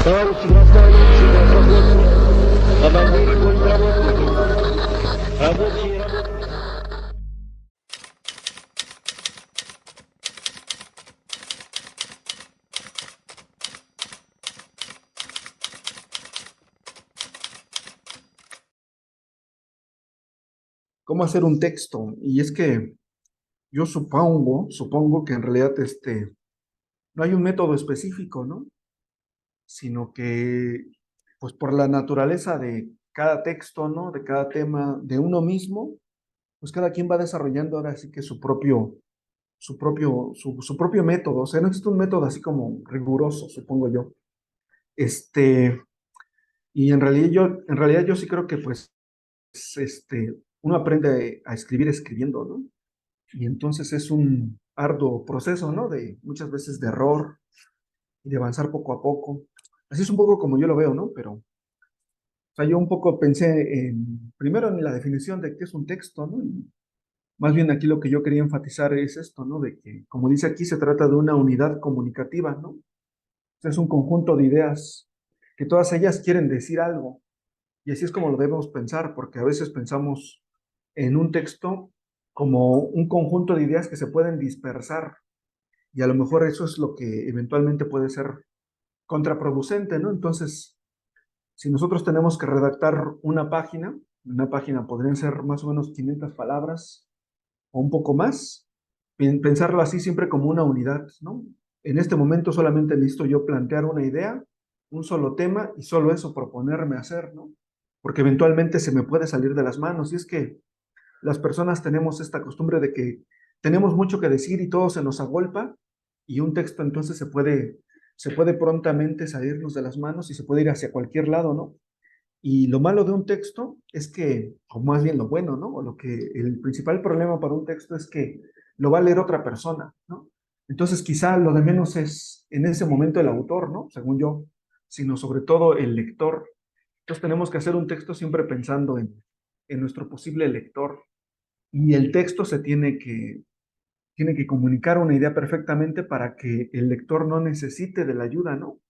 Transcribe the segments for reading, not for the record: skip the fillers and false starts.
Товарищи граждане, работники, командиры культработники, рабочие ¿Cómo hacer un texto? Y es que yo supongo que en realidad no hay un método específico, ¿no? Sino que, pues por la naturaleza de cada texto, ¿no? De cada tema, de uno mismo, pues cada quien va desarrollando ahora sí que su propio método. O sea, no existe un método así como riguroso, supongo yo. Este, y en realidad yo sí creo que pues, uno aprende a escribir escribiendo, ¿no? Y entonces es un arduo proceso, ¿no? De muchas veces de error y de avanzar poco a poco. Así es un poco como yo lo veo, ¿no? Pero, o sea, yo un poco pensé primero en la definición de qué es un texto, ¿no? Y más bien aquí lo que yo quería enfatizar es esto, ¿no? De que, como dice aquí, se trata de una unidad comunicativa, ¿no? Es un conjunto de ideas que todas ellas quieren decir algo. Y así es como lo debemos pensar, porque a veces pensamos en un texto como un conjunto de ideas que se pueden dispersar. Y a lo mejor eso es lo que eventualmente puede ser contraproducente, ¿no? Entonces, si nosotros tenemos que redactar una página podrían ser más o menos 500 palabras o un poco más, pensarlo así siempre como una unidad, ¿no? En este momento solamente necesito yo plantear una idea, un solo tema y solo eso proponerme hacer, ¿no? Porque eventualmente se me puede salir de las manos y es que las personas tenemos esta costumbre de que tenemos mucho que decir y todo se nos agolpa y un texto entonces se puede prontamente salirnos de las manos y se puede ir hacia cualquier lado, ¿no? Y lo malo de un texto es que, o más bien lo bueno, ¿no? O lo que el principal problema para un texto es que lo va a leer otra persona, ¿no? Entonces quizá lo de menos es en ese momento el autor, ¿no? Según yo, sino sobre todo el lector. Entonces tenemos que hacer un texto siempre pensando en nuestro posible lector y el texto tiene que comunicar una idea perfectamente para que el lector no necesite de la ayuda, ¿no? O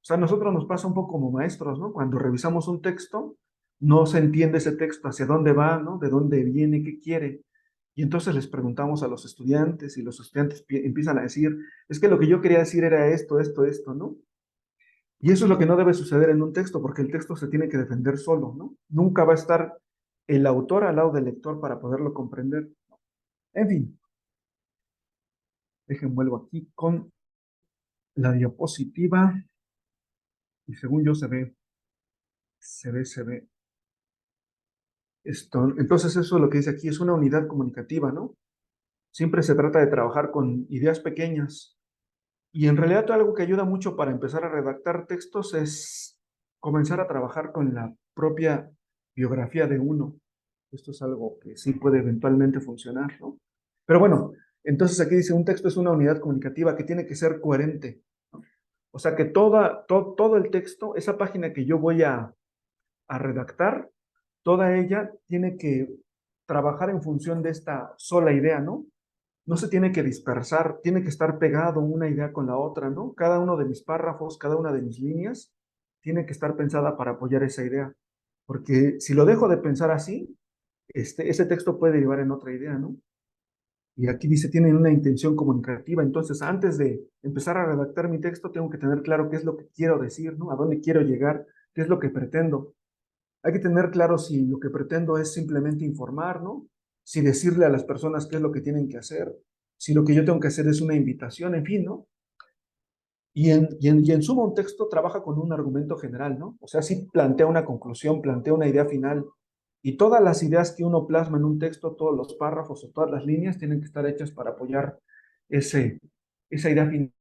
sea, a nosotros nos pasa un poco como maestros, ¿no? Cuando revisamos un texto, no se entiende ese texto, hacia dónde va, ¿no? De dónde viene, qué quiere. Y entonces les preguntamos a los estudiantes y los estudiantes empiezan a decir, es que lo que yo quería decir era esto, ¿no? Y eso es lo que no debe suceder en un texto, porque el texto se tiene que defender solo, ¿no? Nunca va a estar el autor al lado del lector para poderlo comprender. En fin, dejen vuelvo aquí con la diapositiva y según yo se ve esto. Entonces eso es lo que dice aquí, es una unidad comunicativa, ¿no? Siempre se trata de trabajar con ideas pequeñas y en realidad algo que ayuda mucho para empezar a redactar textos es comenzar a trabajar con la propia biografía de uno. Esto es algo que sí puede eventualmente funcionar, ¿no? Pero bueno, entonces aquí dice, un texto es una unidad comunicativa que tiene que ser coherente, ¿no? O sea que todo el texto, esa página que yo voy a redactar, toda ella tiene que trabajar en función de esta sola idea, ¿no? No se tiene que dispersar, tiene que estar pegado una idea con la otra, ¿no? Cada uno de mis párrafos, cada una de mis líneas, tiene que estar pensada para apoyar esa idea. Porque si lo dejo de pensar así, ese texto puede derivar en otra idea, ¿no? Y aquí dice, tienen una intención comunicativa. Entonces, antes de empezar a redactar mi texto, tengo que tener claro qué es lo que quiero decir, ¿no? A dónde quiero llegar, qué es lo que pretendo. Hay que tener claro si lo que pretendo es simplemente informar, ¿no? Si decirle a las personas qué es lo que tienen que hacer, si lo que yo tengo que hacer es una invitación, en fin, ¿no? Y en suma, un texto trabaja con un argumento general, ¿no? O sea, sí plantea una conclusión, plantea una idea final, y todas las ideas que uno plasma en un texto, todos los párrafos o todas las líneas tienen que estar hechas para apoyar ese, esa idea final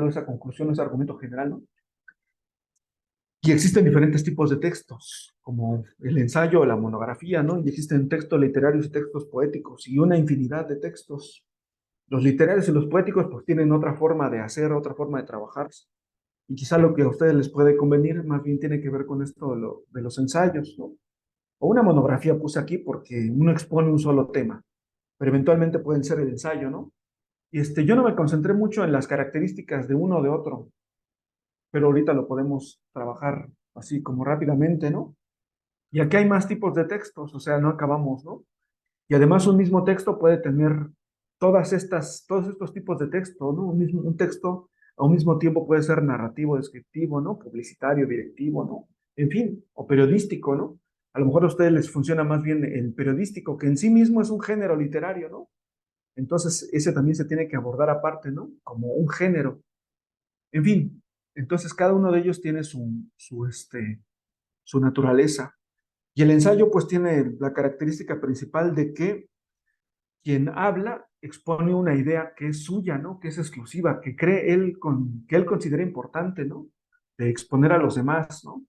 o esa conclusión o ese argumento general, ¿no? Y existen diferentes tipos de textos, como el ensayo o la monografía, ¿no? Y existen textos literarios y textos poéticos, y una infinidad de textos. Los literarios y los poéticos, pues tienen otra forma de hacer, otra forma de trabajar. Y quizá lo que a ustedes les puede convenir más bien tiene que ver con esto de los ensayos, ¿no? O una monografía puse aquí porque uno expone un solo tema, pero eventualmente pueden ser el ensayo, ¿no? Y yo no me concentré mucho en las características de uno o de otro, pero ahorita lo podemos trabajar así como rápidamente, ¿no? Y aquí hay más tipos de textos, o sea, no acabamos, ¿no? Y además un mismo texto puede tener todos estos tipos de texto, ¿no? Un texto a un mismo tiempo puede ser narrativo, descriptivo, ¿no? Publicitario, directivo, ¿no? En fin, o periodístico, ¿no? A lo mejor a ustedes les funciona más bien el periodístico, que en sí mismo es un género literario, ¿no? Entonces, ese también se tiene que abordar aparte, ¿no? Como un género. En fin, entonces cada uno de ellos tiene su naturaleza. Y el ensayo, pues, tiene la característica principal de que quien habla expone una idea que es suya, ¿no? Que es exclusiva, que cree que él considera importante, ¿no? De exponer a los demás, ¿no? O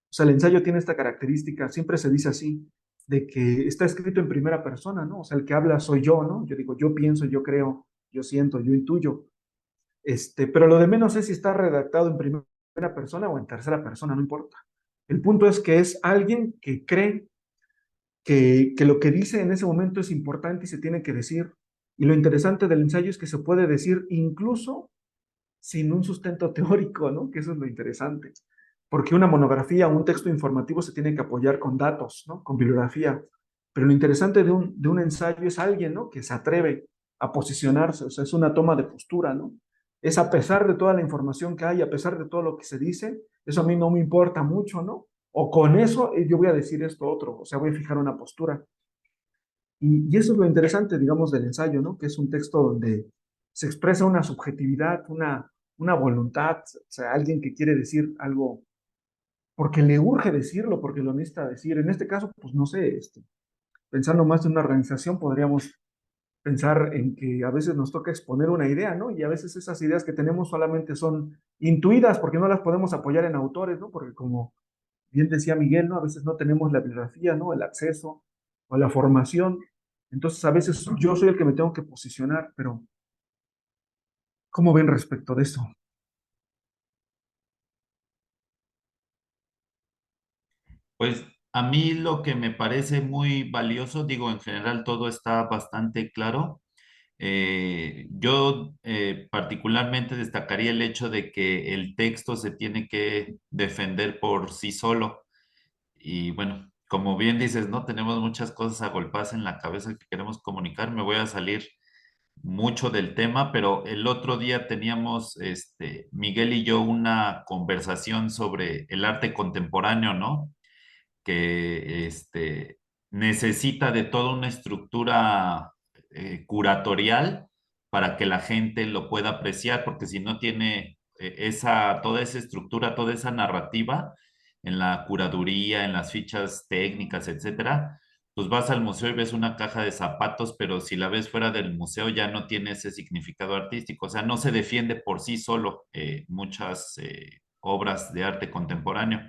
sea, el ensayo tiene esta característica, siempre se dice así, de que está escrito en primera persona, ¿no? O sea, el que habla soy yo, ¿no? Yo digo, yo pienso, yo creo, yo siento, yo intuyo. Pero lo de menos es si está redactado en primera persona o en tercera persona, no importa. El punto es que es alguien que cree que lo que dice en ese momento es importante y se tiene que decir. Y lo interesante del ensayo es que se puede decir incluso sin un sustento teórico, ¿no? Que eso es lo interesante. Porque una monografía o un texto informativo se tiene que apoyar con datos, ¿no? Con bibliografía. Pero lo interesante de un ensayo es alguien, ¿no? Que se atreve a posicionarse, o sea, es una toma de postura, ¿no? Es a pesar de toda la información que hay, a pesar de todo lo que se dice, eso a mí no me importa mucho, ¿no? O con eso yo voy a decir esto otro, o sea, voy a fijar una postura. Y eso es lo interesante, digamos, del ensayo, ¿no? Que es un texto donde se expresa una subjetividad, una voluntad, o sea, alguien que quiere decir algo porque le urge decirlo, porque lo necesita decir. En este caso, pues no sé, pensando más en una organización, podríamos pensar en que a veces nos toca exponer una idea, ¿no? Y a veces esas ideas que tenemos solamente son intuidas porque no las podemos apoyar en autores, ¿no? Porque como bien decía Miguel, ¿no? A veces no tenemos la bibliografía, ¿no? El acceso o la formación. Entonces, a veces yo soy el que me tengo que posicionar, pero ¿cómo ven respecto de esto? Pues a mí lo que me parece muy valioso, digo, en general todo está bastante claro. Yo particularmente destacaría el hecho de que el texto se tiene que defender por sí solo. Y bueno, como bien dices, ¿no? Tenemos muchas cosas agolpadas en la cabeza que queremos comunicar. Me voy a salir mucho del tema, pero el otro día teníamos, Miguel y yo, una conversación sobre el arte contemporáneo, ¿no? Que necesita de toda una estructura curatorial para que la gente lo pueda apreciar, porque si no tiene toda esa estructura, toda esa narrativa en la curaduría, en las fichas técnicas, etcétera, pues vas al museo y ves una caja de zapatos, pero si la ves fuera del museo ya no tiene ese significado artístico, o sea, no se defiende por sí solo muchas obras de arte contemporáneo.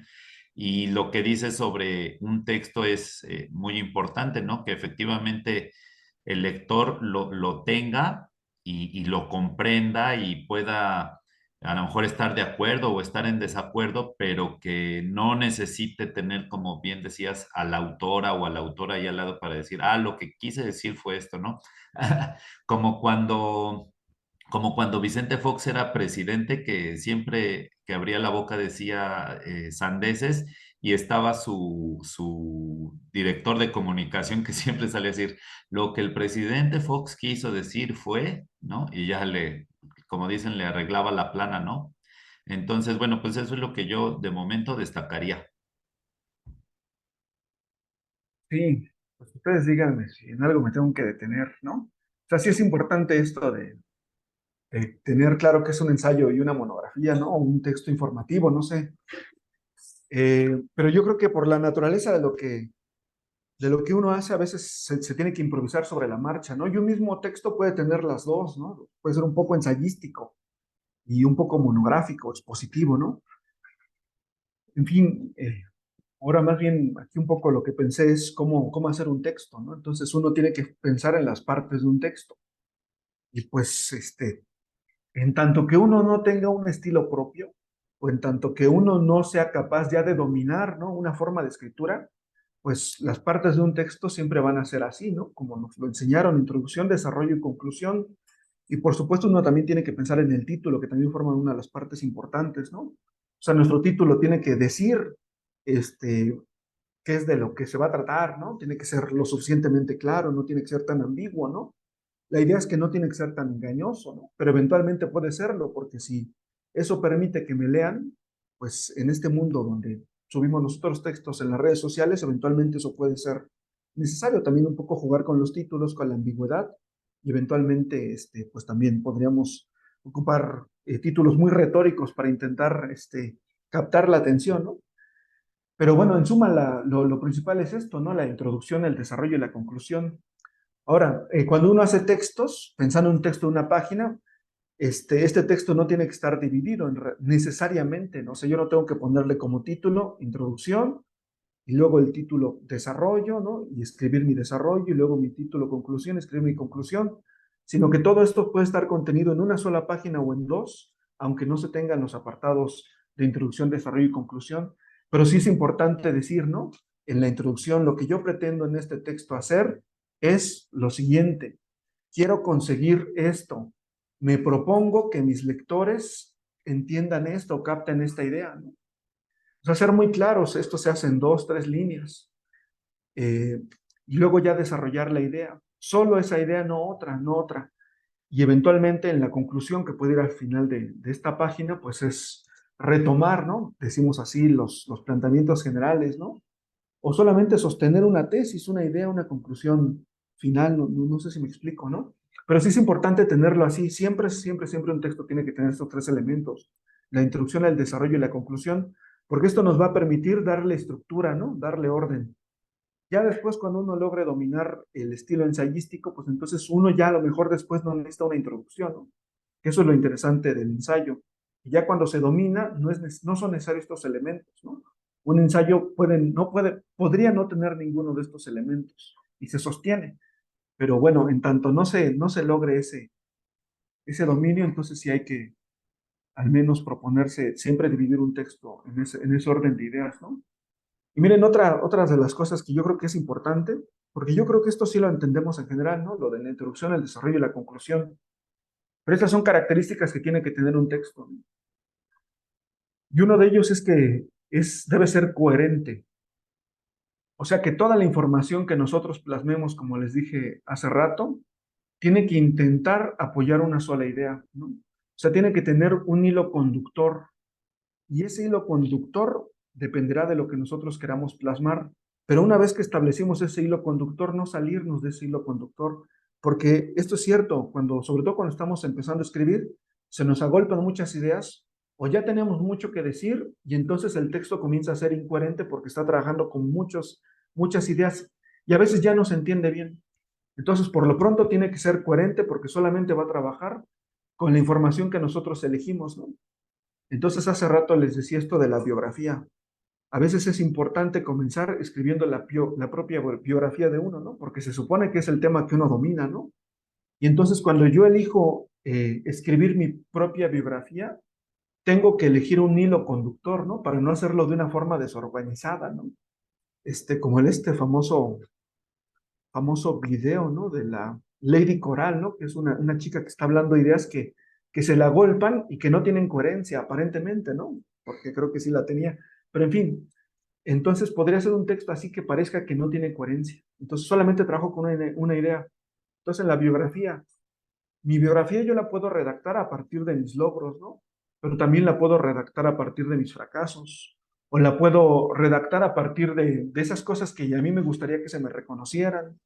Y lo que dice sobre un texto es muy importante, ¿no? Que efectivamente el lector lo tenga y lo comprenda y pueda a lo mejor estar de acuerdo o estar en desacuerdo, pero que no necesite tener, como bien decías, a la autora o al autor ahí al lado para decir, ah, lo que quise decir fue esto, ¿no? Como cuando como cuando Vicente Fox era presidente, que siempre que abría la boca decía sandeces, y estaba su director de comunicación que siempre sale a decir, lo que el presidente Fox quiso decir fue, ¿no? Y ya como dicen, le arreglaba la plana, ¿no? Entonces, bueno, pues eso es lo que yo de momento destacaría. Sí, pues ustedes díganme si en algo me tengo que detener, ¿no? O sea, sí es importante esto de tener claro que es un ensayo y una monografía, ¿no? O un texto informativo, no sé. Pero yo creo que por la naturaleza de lo que uno hace, a veces se tiene que improvisar sobre la marcha, ¿no? Y un mismo texto puede tener las dos, ¿no? Puede ser un poco ensayístico y un poco monográfico, expositivo, ¿no? En fin, ahora más bien aquí un poco lo que pensé es cómo hacer un texto, ¿no? Entonces uno tiene que pensar en las partes de un texto. Y pues, en tanto que uno no tenga un estilo propio, o en tanto que uno no sea capaz ya de dominar, ¿no? Una forma de escritura, pues las partes de un texto siempre van a ser así, ¿no? Como nos lo enseñaron, introducción, desarrollo y conclusión. Y por supuesto uno también tiene que pensar en el título, que también forma una de las partes importantes, ¿no? sea, nuestro título tiene que decir, qué es de lo que se va a tratar, ¿no? Tiene que ser lo suficientemente claro, no tiene que ser tan ambiguo, ¿no? La idea es que no tiene que ser tan engañoso, ¿no? Pero eventualmente puede serlo, porque si eso permite que me lean, pues en este mundo donde subimos los otros textos en las redes sociales, eventualmente eso puede ser necesario. También un poco jugar con los títulos, con la ambigüedad, y eventualmente, pues también podríamos ocupar títulos muy retóricos para intentar, captar la atención, ¿no? Pero bueno, en suma, lo principal es esto, ¿no? La introducción, el desarrollo y la conclusión. Ahora, cuando uno hace textos, pensando en un texto de una página, este texto no tiene que estar dividido necesariamente, ¿no? O sea, yo no tengo que ponerle como título introducción y luego el título desarrollo, ¿no? Y escribir mi desarrollo y luego mi título conclusión, escribir mi conclusión, sino que todo esto puede estar contenido en una sola página o en dos, aunque no se tengan los apartados de introducción, desarrollo y conclusión. Pero sí es importante decir, ¿no? En la introducción, lo que yo pretendo en este texto hacer es lo siguiente. Quiero conseguir esto. Me propongo que mis lectores entiendan esto, capten esta idea, ¿no? O sea, ser muy claros, esto se hace en 2, 3 líneas. eh, y luego ya desarrollar la idea. Solo esa idea, no otra, no otra. Y eventualmente en la conclusión que puede ir al final de esta página, pues es retomar, ¿no? Decimos así, los planteamientos generales, ¿no? O solamente sostener una tesis, una idea, una conclusión final, no sé si me explico, ¿no? Pero sí es importante tenerlo así, siempre, siempre, siempre un texto tiene que tener estos 3 elementos, la introducción, el desarrollo y la conclusión, porque esto nos va a permitir darle estructura, ¿no? Darle orden. Ya después, cuando uno logre dominar el estilo ensayístico, pues entonces uno ya a lo mejor después no necesita una introducción, ¿no? Eso es lo interesante del ensayo. Y ya cuando se domina, no son necesarios estos elementos, ¿no? Un ensayo podría no tener ninguno de estos elementos y se sostiene. Pero bueno, en tanto no se logre ese dominio, entonces sí hay que al menos proponerse siempre dividir un texto en ese orden de ideas, ¿no? Y miren, otra de las cosas que yo creo que es importante, porque yo creo que esto sí lo entendemos en general, ¿no? Lo de la introducción, el desarrollo y la conclusión. Pero estas son características que tiene que tener un texto, ¿no? Y uno de ellos es que debe ser coherente. O sea, que toda la información que nosotros plasmemos, como les dije hace rato, tiene que intentar apoyar una sola idea, ¿no? O sea, tiene que tener un hilo conductor. Y ese hilo conductor dependerá de lo que nosotros queramos plasmar. Pero una vez que establecimos ese hilo conductor, no salirnos de ese hilo conductor, porque esto es cierto, sobre todo cuando estamos empezando a escribir, se nos agolpan muchas ideas o ya tenemos mucho que decir y entonces el texto comienza a ser incoherente porque está trabajando con muchas ideas y a veces ya no se entiende bien. Entonces, por lo pronto tiene que ser coherente porque solamente va a trabajar con la información que nosotros elegimos, ¿no? Entonces, hace rato les decía esto de la biografía. A veces es importante comenzar escribiendo la propia biografía de uno, ¿no? Porque se supone que es el tema que uno domina, ¿no? Y entonces cuando yo elijo escribir mi propia biografía, tengo que elegir un hilo conductor, ¿no? Para no hacerlo de una forma desorganizada, ¿no? Como famoso video, ¿no? De la Lady Coral, ¿no? Que es una chica que está hablando ideas que se la golpan y que no tienen coherencia, aparentemente, ¿no? Porque creo que sí la tenía. Pero en fin, entonces podría ser un texto así que parezca que no tiene coherencia. Entonces solamente trabajo con una idea. Entonces en la biografía, mi biografía yo la puedo redactar a partir de mis logros, ¿no? Pero también la puedo redactar a partir de mis fracasos. O la puedo redactar a partir de esas cosas que a mí me gustaría que se me reconocieran,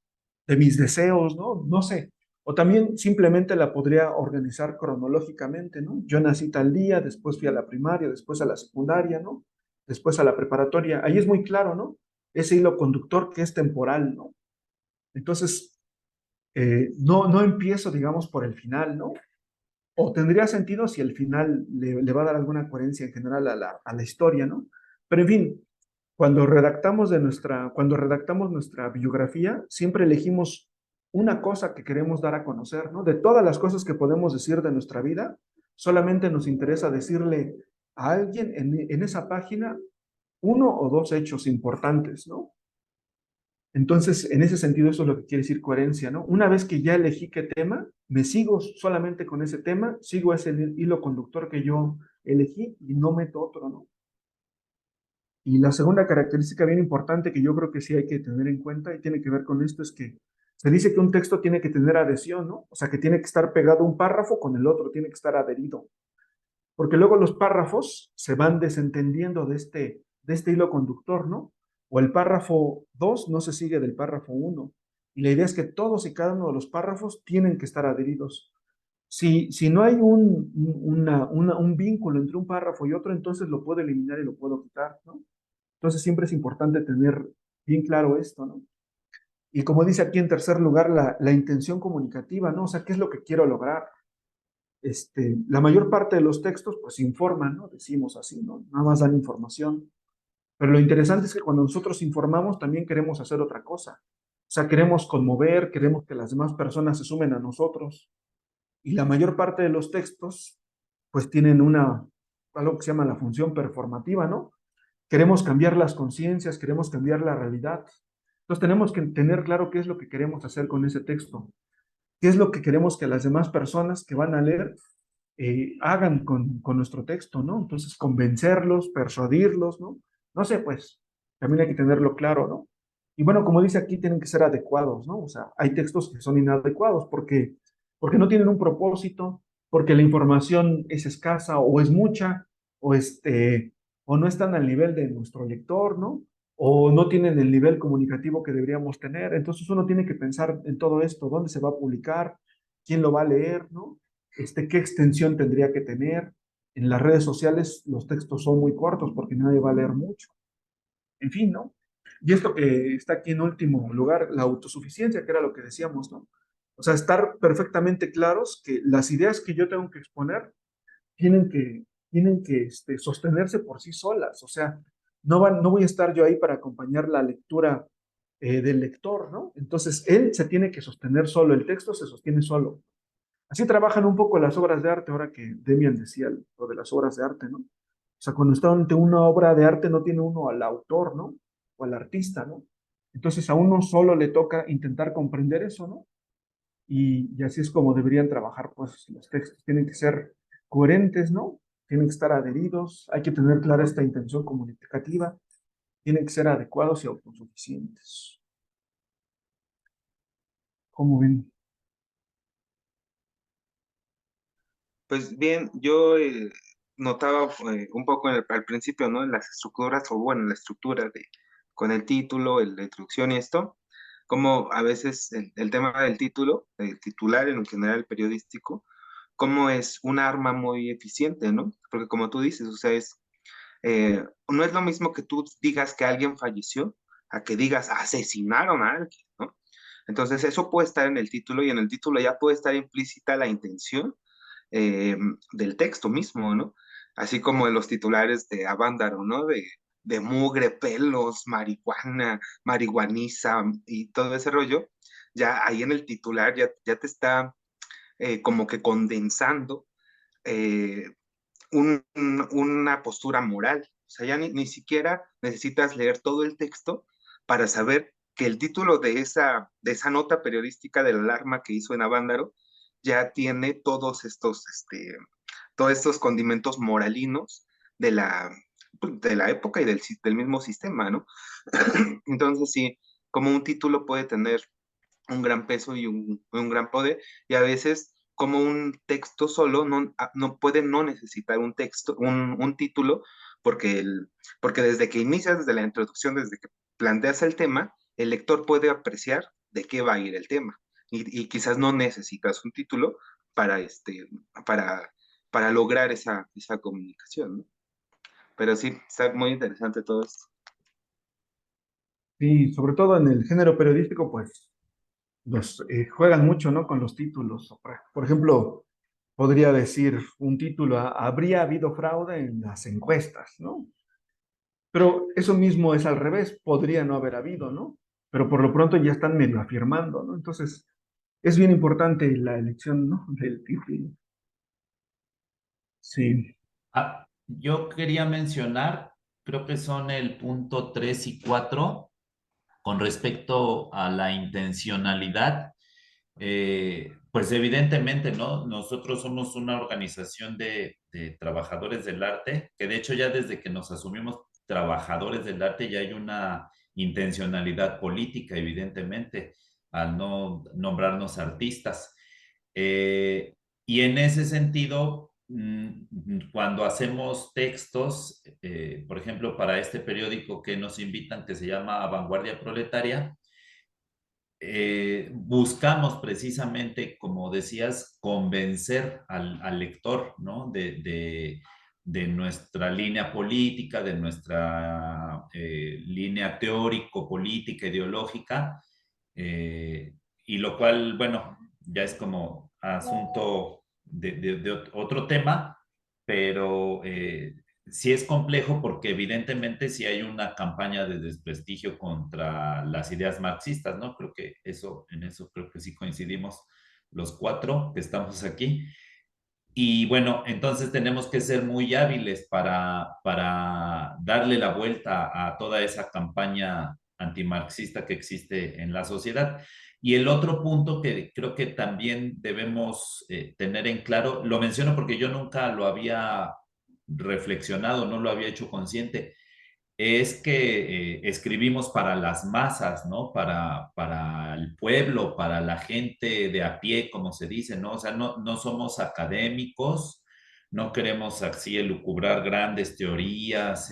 de mis deseos, ¿no? No sé. O también simplemente la podría organizar cronológicamente, ¿no? Yo nací tal día, después fui a la primaria, después a la secundaria, ¿no? Después a la preparatoria. Ahí es muy claro, ¿no? Ese hilo conductor que es temporal, ¿no? Entonces, no empiezo, digamos, por el final, ¿no? O tendría sentido si el final le va a dar alguna coherencia en general a la historia, ¿no? Pero en fin, cuando redactamos nuestra biografía, siempre elegimos una cosa que queremos dar a conocer, ¿no? De todas las cosas que podemos decir de nuestra vida, solamente nos interesa decirle a alguien en esa página uno o dos hechos importantes, ¿no? Entonces, en ese sentido, eso es lo que quiere decir coherencia, ¿no? Una vez que ya elegí qué tema, me sigo solamente con ese tema, sigo ese hilo conductor que yo elegí y no meto otro, ¿no? Y la segunda característica bien importante que yo creo que sí hay que tener en cuenta y tiene que ver con esto es que se dice que un texto tiene que tener adhesión, ¿no? O sea, que tiene que estar pegado un párrafo con el otro, tiene que estar adherido. Porque luego los párrafos se van desentendiendo de este hilo conductor, ¿no? O el párrafo 2 no se sigue del párrafo uno. Y la idea es que todos y cada uno de los párrafos tienen que estar adheridos. Si no hay un vínculo entre un párrafo y otro, entonces lo puedo eliminar y lo puedo quitar, ¿no? Entonces siempre es importante tener bien claro esto, ¿no? Y como dice aquí en tercer lugar, la intención comunicativa, ¿no? O sea, ¿qué es lo que quiero lograr? La mayor parte de los textos pues informan, ¿no? Decimos así, ¿no? Nada más dan información. Pero lo interesante es que cuando nosotros informamos también queremos hacer otra cosa. O sea, queremos conmover, queremos que las demás personas se sumen a nosotros. Y la mayor parte de los textos pues tienen algo que se llama la función performativa, ¿no? Queremos cambiar las conciencias, queremos cambiar la realidad. Entonces tenemos que tener claro qué es lo que queremos hacer con ese texto, qué es lo que queremos que las demás personas que van a leer hagan con nuestro texto, ¿no? Entonces convencerlos, persuadirlos, ¿no? No sé, pues también hay que tenerlo claro, ¿no? Y bueno, como dice aquí, tienen que ser adecuados, ¿no? O sea, hay textos que son inadecuados porque no tienen un propósito, porque la información es escasa o es mucha, o, o no están al nivel de nuestro lector, ¿no? O no tienen el nivel comunicativo que deberíamos tener. Entonces uno tiene que pensar en todo esto, dónde se va a publicar, quién lo va a leer, ¿no? Qué extensión tendría que tener. En las redes sociales los textos son muy cortos porque nadie va a leer mucho. En fin, ¿no? Y esto que está aquí en último lugar, la autosuficiencia, que era lo que decíamos, ¿no? O sea, estar perfectamente claros que las ideas que yo tengo que exponer tienen que sostenerse por sí solas. O sea, no voy a estar yo ahí para acompañar la lectura del lector, ¿no? Entonces, él se tiene que sostener solo, el texto se sostiene solo. Así trabajan un poco las obras de arte, ahora que Demian decía lo de las obras de arte, ¿no? O sea, cuando está ante una obra de arte no tiene uno al autor, ¿no? O al artista, ¿no? Entonces a uno solo le toca intentar comprender eso, ¿no? Y así es como deberían trabajar, pues los textos tienen que ser coherentes, ¿no? Tienen que estar adheridos, hay que tener clara esta intención comunicativa, tienen que ser adecuados y autosuficientes. ¿Cómo ven? Pues bien, yo notaba un poco al principio, ¿no? En las estructuras, o bueno, la estructura con el título, la introducción y esto, como a veces el tema del título, el titular en general periodístico, como es un arma muy eficiente, ¿no? Porque como tú dices, o sea, no es lo mismo que tú digas que alguien falleció a que digas asesinaron a alguien, ¿no? Entonces eso puede estar en el título y en el título ya puede estar implícita la intención eh, del texto mismo, ¿no? Así como en los titulares de Avándaro, ¿no? De mugre, pelos, marihuana, marihuaniza y todo ese rollo, ya ahí en el titular ya te está como que condensando eh, una postura moral. O sea, ya ni siquiera necesitas leer todo el texto para saber que el título de esa nota periodística de la alarma que hizo en Avándaro ya tiene todos estos condimentos moralinos de la época y del mismo sistema, ¿no? Entonces, sí, como un título puede tener un gran peso y un gran poder, y a veces como un texto solo no puede no necesitar un texto, un título, porque, porque desde que inicias, desde la introducción, desde que planteas el tema, el lector puede apreciar de qué va a ir el tema, y quizás no necesitas un título para, para, para lograr esa comunicación, ¿no? Pero sí, está muy interesante todo esto. Y sobre todo en el género periodístico, pues juegan mucho, ¿no? Con los títulos. Por ejemplo, podría decir un título, habría habido fraude en las encuestas, ¿no? Pero eso mismo es al revés, podría no haber habido, ¿no? Pero por lo pronto ya están medio afirmando, ¿no? Entonces, es bien importante la elección, ¿no? Del título. Sí. Yo quería mencionar, creo que son el punto 3 y 4 con respecto a la intencionalidad. Pues evidentemente, ¿no? Nosotros somos una organización de trabajadores del arte, que de hecho ya desde que nos asumimos trabajadores del arte ya hay una intencionalidad política, evidentemente, al no nombrarnos artistas. Eh, y en ese sentido, cuando hacemos textos, por ejemplo, para este periódico que nos invitan, que se llama Vanguardia Proletaria, buscamos precisamente, como decías, convencer al lector, ¿no? De nuestra línea política, de nuestra línea teórico-política, ideológica, eh, y lo cual, bueno, ya es como asunto de otro tema, pero sí es complejo porque evidentemente sí hay una campaña de desprestigio contra las ideas marxistas, ¿no? Creo que eso, en eso creo que sí coincidimos los cuatro que estamos aquí. Y bueno, entonces tenemos que ser muy hábiles para darle la vuelta a toda esa campaña antimarxista que existe en la sociedad. Y el otro punto que creo que también debemos tener en claro, lo menciono porque yo nunca lo había reflexionado, no lo había hecho consciente, es que escribimos para las masas, ¿no? Para el pueblo, para la gente de a pie, como se dice, ¿no? O sea, no somos académicos, no queremos así elucubrar grandes teorías,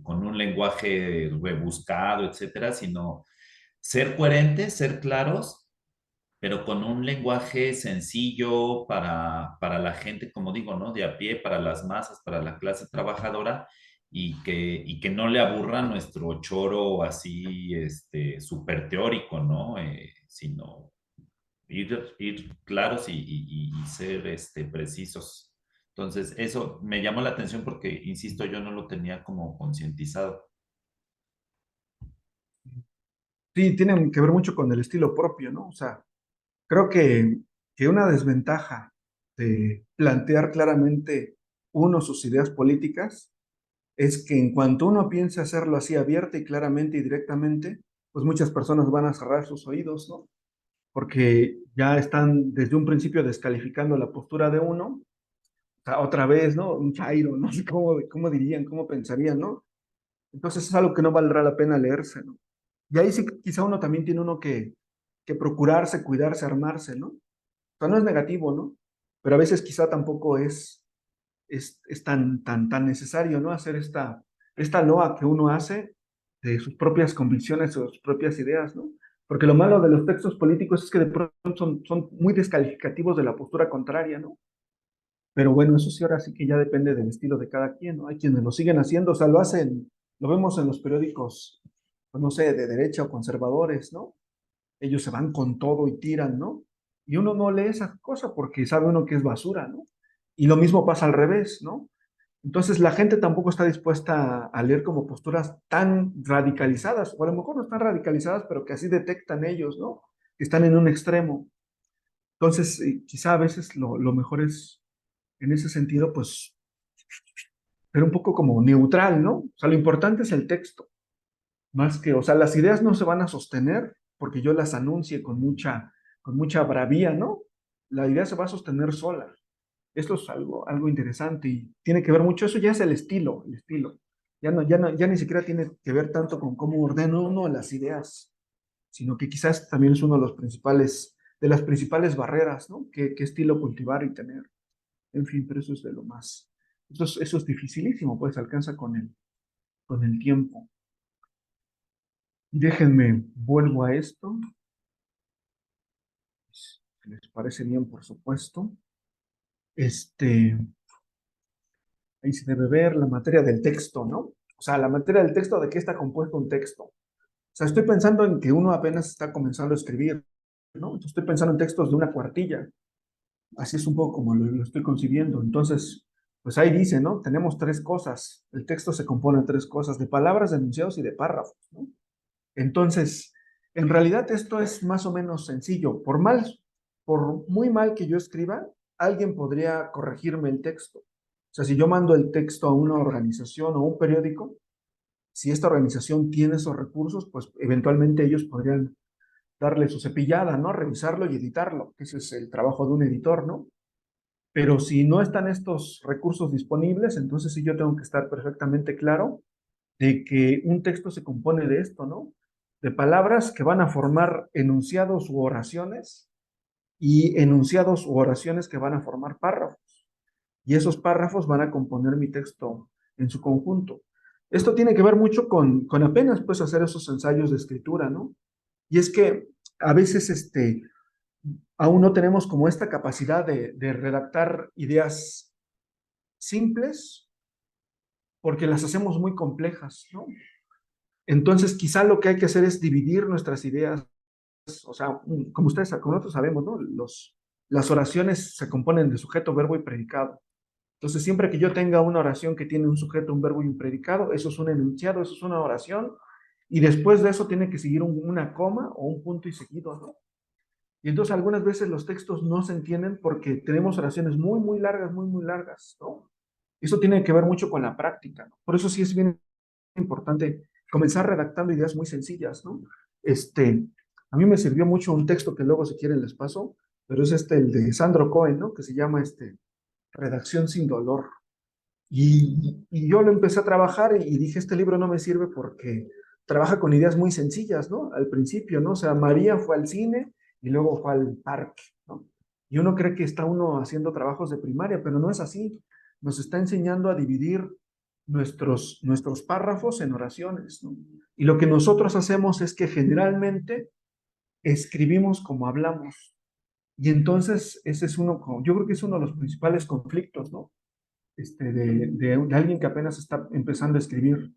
con un lenguaje rebuscado, etcétera, sino ser coherentes, ser claros, pero con un lenguaje sencillo para la gente, como digo, ¿no? De a pie, para las masas, para la clase trabajadora, y que no le aburra nuestro choro así, súper teórico, ¿no? Sino ir claros y ser, precisos. Entonces, eso me llamó la atención porque, insisto, yo no lo tenía como concientizado. Sí, tiene que ver mucho con el estilo propio, ¿no? O sea, creo que una desventaja de plantear claramente uno sus ideas políticas es que en cuanto uno piensa hacerlo así abierta y claramente y directamente, pues muchas personas van a cerrar sus oídos, ¿no? Porque ya están desde un principio descalificando la postura de uno, o sea, otra vez, ¿no? Un chairo, no sé cómo dirían, cómo pensarían, ¿no? Entonces es algo que no valdrá la pena leerse, ¿no? Y ahí sí quizá uno también tiene uno que procurarse, cuidarse, armarse, ¿no? O sea, no es negativo, ¿no? Pero a veces quizá tampoco es tan necesario, ¿no? Hacer esta loa que uno hace de sus propias convicciones o sus propias ideas, ¿no? Porque lo malo de los textos políticos es que de pronto son muy descalificativos de la postura contraria, ¿no? Pero bueno, eso sí, ahora sí que ya depende del estilo de cada quien, ¿no? Hay quienes lo siguen haciendo, o sea, lo hacen, lo vemos en los periódicos, pues no sé, de derecha o conservadores, ¿no? Ellos se van con todo y tiran, ¿no? Y uno no lee esa cosa porque sabe uno que es basura, ¿no? Y lo mismo pasa al revés, ¿no? Entonces la gente tampoco está dispuesta a leer como posturas tan radicalizadas, o a lo mejor no están radicalizadas, pero que así detectan ellos, ¿no? Que están en un extremo. Entonces, quizá a veces lo mejor es, en ese sentido, pues, ser un poco como neutral, ¿no? O sea, lo importante es el texto, más que, o sea, las ideas no se van a sostener porque yo las anuncie con mucha bravía, ¿no? La idea se va a sostener sola. Esto es algo interesante y tiene que ver mucho, eso ya es el estilo. Ya ni siquiera tiene que ver tanto con cómo ordeno uno las ideas, sino que quizás también es uno de las principales barreras, ¿no? ¿Qué estilo cultivar y tener? En fin, pero eso es de lo más. Eso es dificilísimo, pues alcanza con el tiempo. Déjenme, vuelvo a esto. Si les parece bien, por supuesto. Ahí se debe ver la materia del texto, ¿no? O sea, la materia del texto, ¿de qué está compuesto un texto? O sea, estoy pensando en que uno apenas está comenzando a escribir, ¿no? Entonces, estoy pensando en textos de una cuartilla. Así es un poco como lo estoy concibiendo. Entonces, pues ahí dice, ¿no? Tenemos tres cosas. El texto se compone de tres cosas, de palabras, de enunciados y de párrafos, ¿no? Entonces, en realidad esto es más o menos sencillo. Por muy mal que yo escriba, alguien podría corregirme el texto. O sea, si yo mando el texto a una organización o un periódico, si esta organización tiene esos recursos, pues eventualmente ellos podrían darle su cepillada, ¿no? Revisarlo y editarlo. Ese es el trabajo de un editor, ¿no? Pero si no están estos recursos disponibles, entonces sí yo tengo que estar perfectamente claro de que un texto se compone de esto, ¿no? De palabras que van a formar enunciados u oraciones y enunciados u oraciones que van a formar párrafos. Y esos párrafos van a componer mi texto en su conjunto. Esto tiene que ver mucho con apenas pues hacer esos ensayos de escritura, ¿no? Y es que a veces aún no tenemos como esta capacidad de redactar ideas simples porque las hacemos muy complejas, ¿no? Entonces, quizá lo que hay que hacer es dividir nuestras ideas, o sea, como ustedes, como nosotros sabemos, ¿no? Las oraciones se componen de sujeto, verbo y predicado. Entonces, siempre que yo tenga una oración que tiene un sujeto, un verbo y un predicado, eso es un enunciado, eso es una oración, y después de eso tiene que seguir una coma o un punto y seguido, ¿no? Y entonces algunas veces los textos no se entienden porque tenemos oraciones muy, muy largas, ¿no? Eso tiene que ver mucho con la práctica, ¿no? Por eso sí es bien importante comenzar redactando ideas muy sencillas, ¿no? A mí me sirvió mucho un texto que luego si quieren les paso, pero es el de Sandro Cohen, ¿no? Que se llama Redacción sin dolor. Y yo lo empecé a trabajar y dije, este libro no me sirve porque trabaja con ideas muy sencillas, ¿no? Al principio, ¿no? O sea, María fue al cine y luego fue al parque, ¿no? Y uno cree que está uno haciendo trabajos de primaria, pero no es así. Nos está enseñando a dividir nuestros párrafos en oraciones, ¿no? Y lo que nosotros hacemos es que generalmente escribimos como hablamos. Y entonces ese es yo creo que es uno de los principales conflictos, ¿no? De alguien que apenas está empezando a escribir,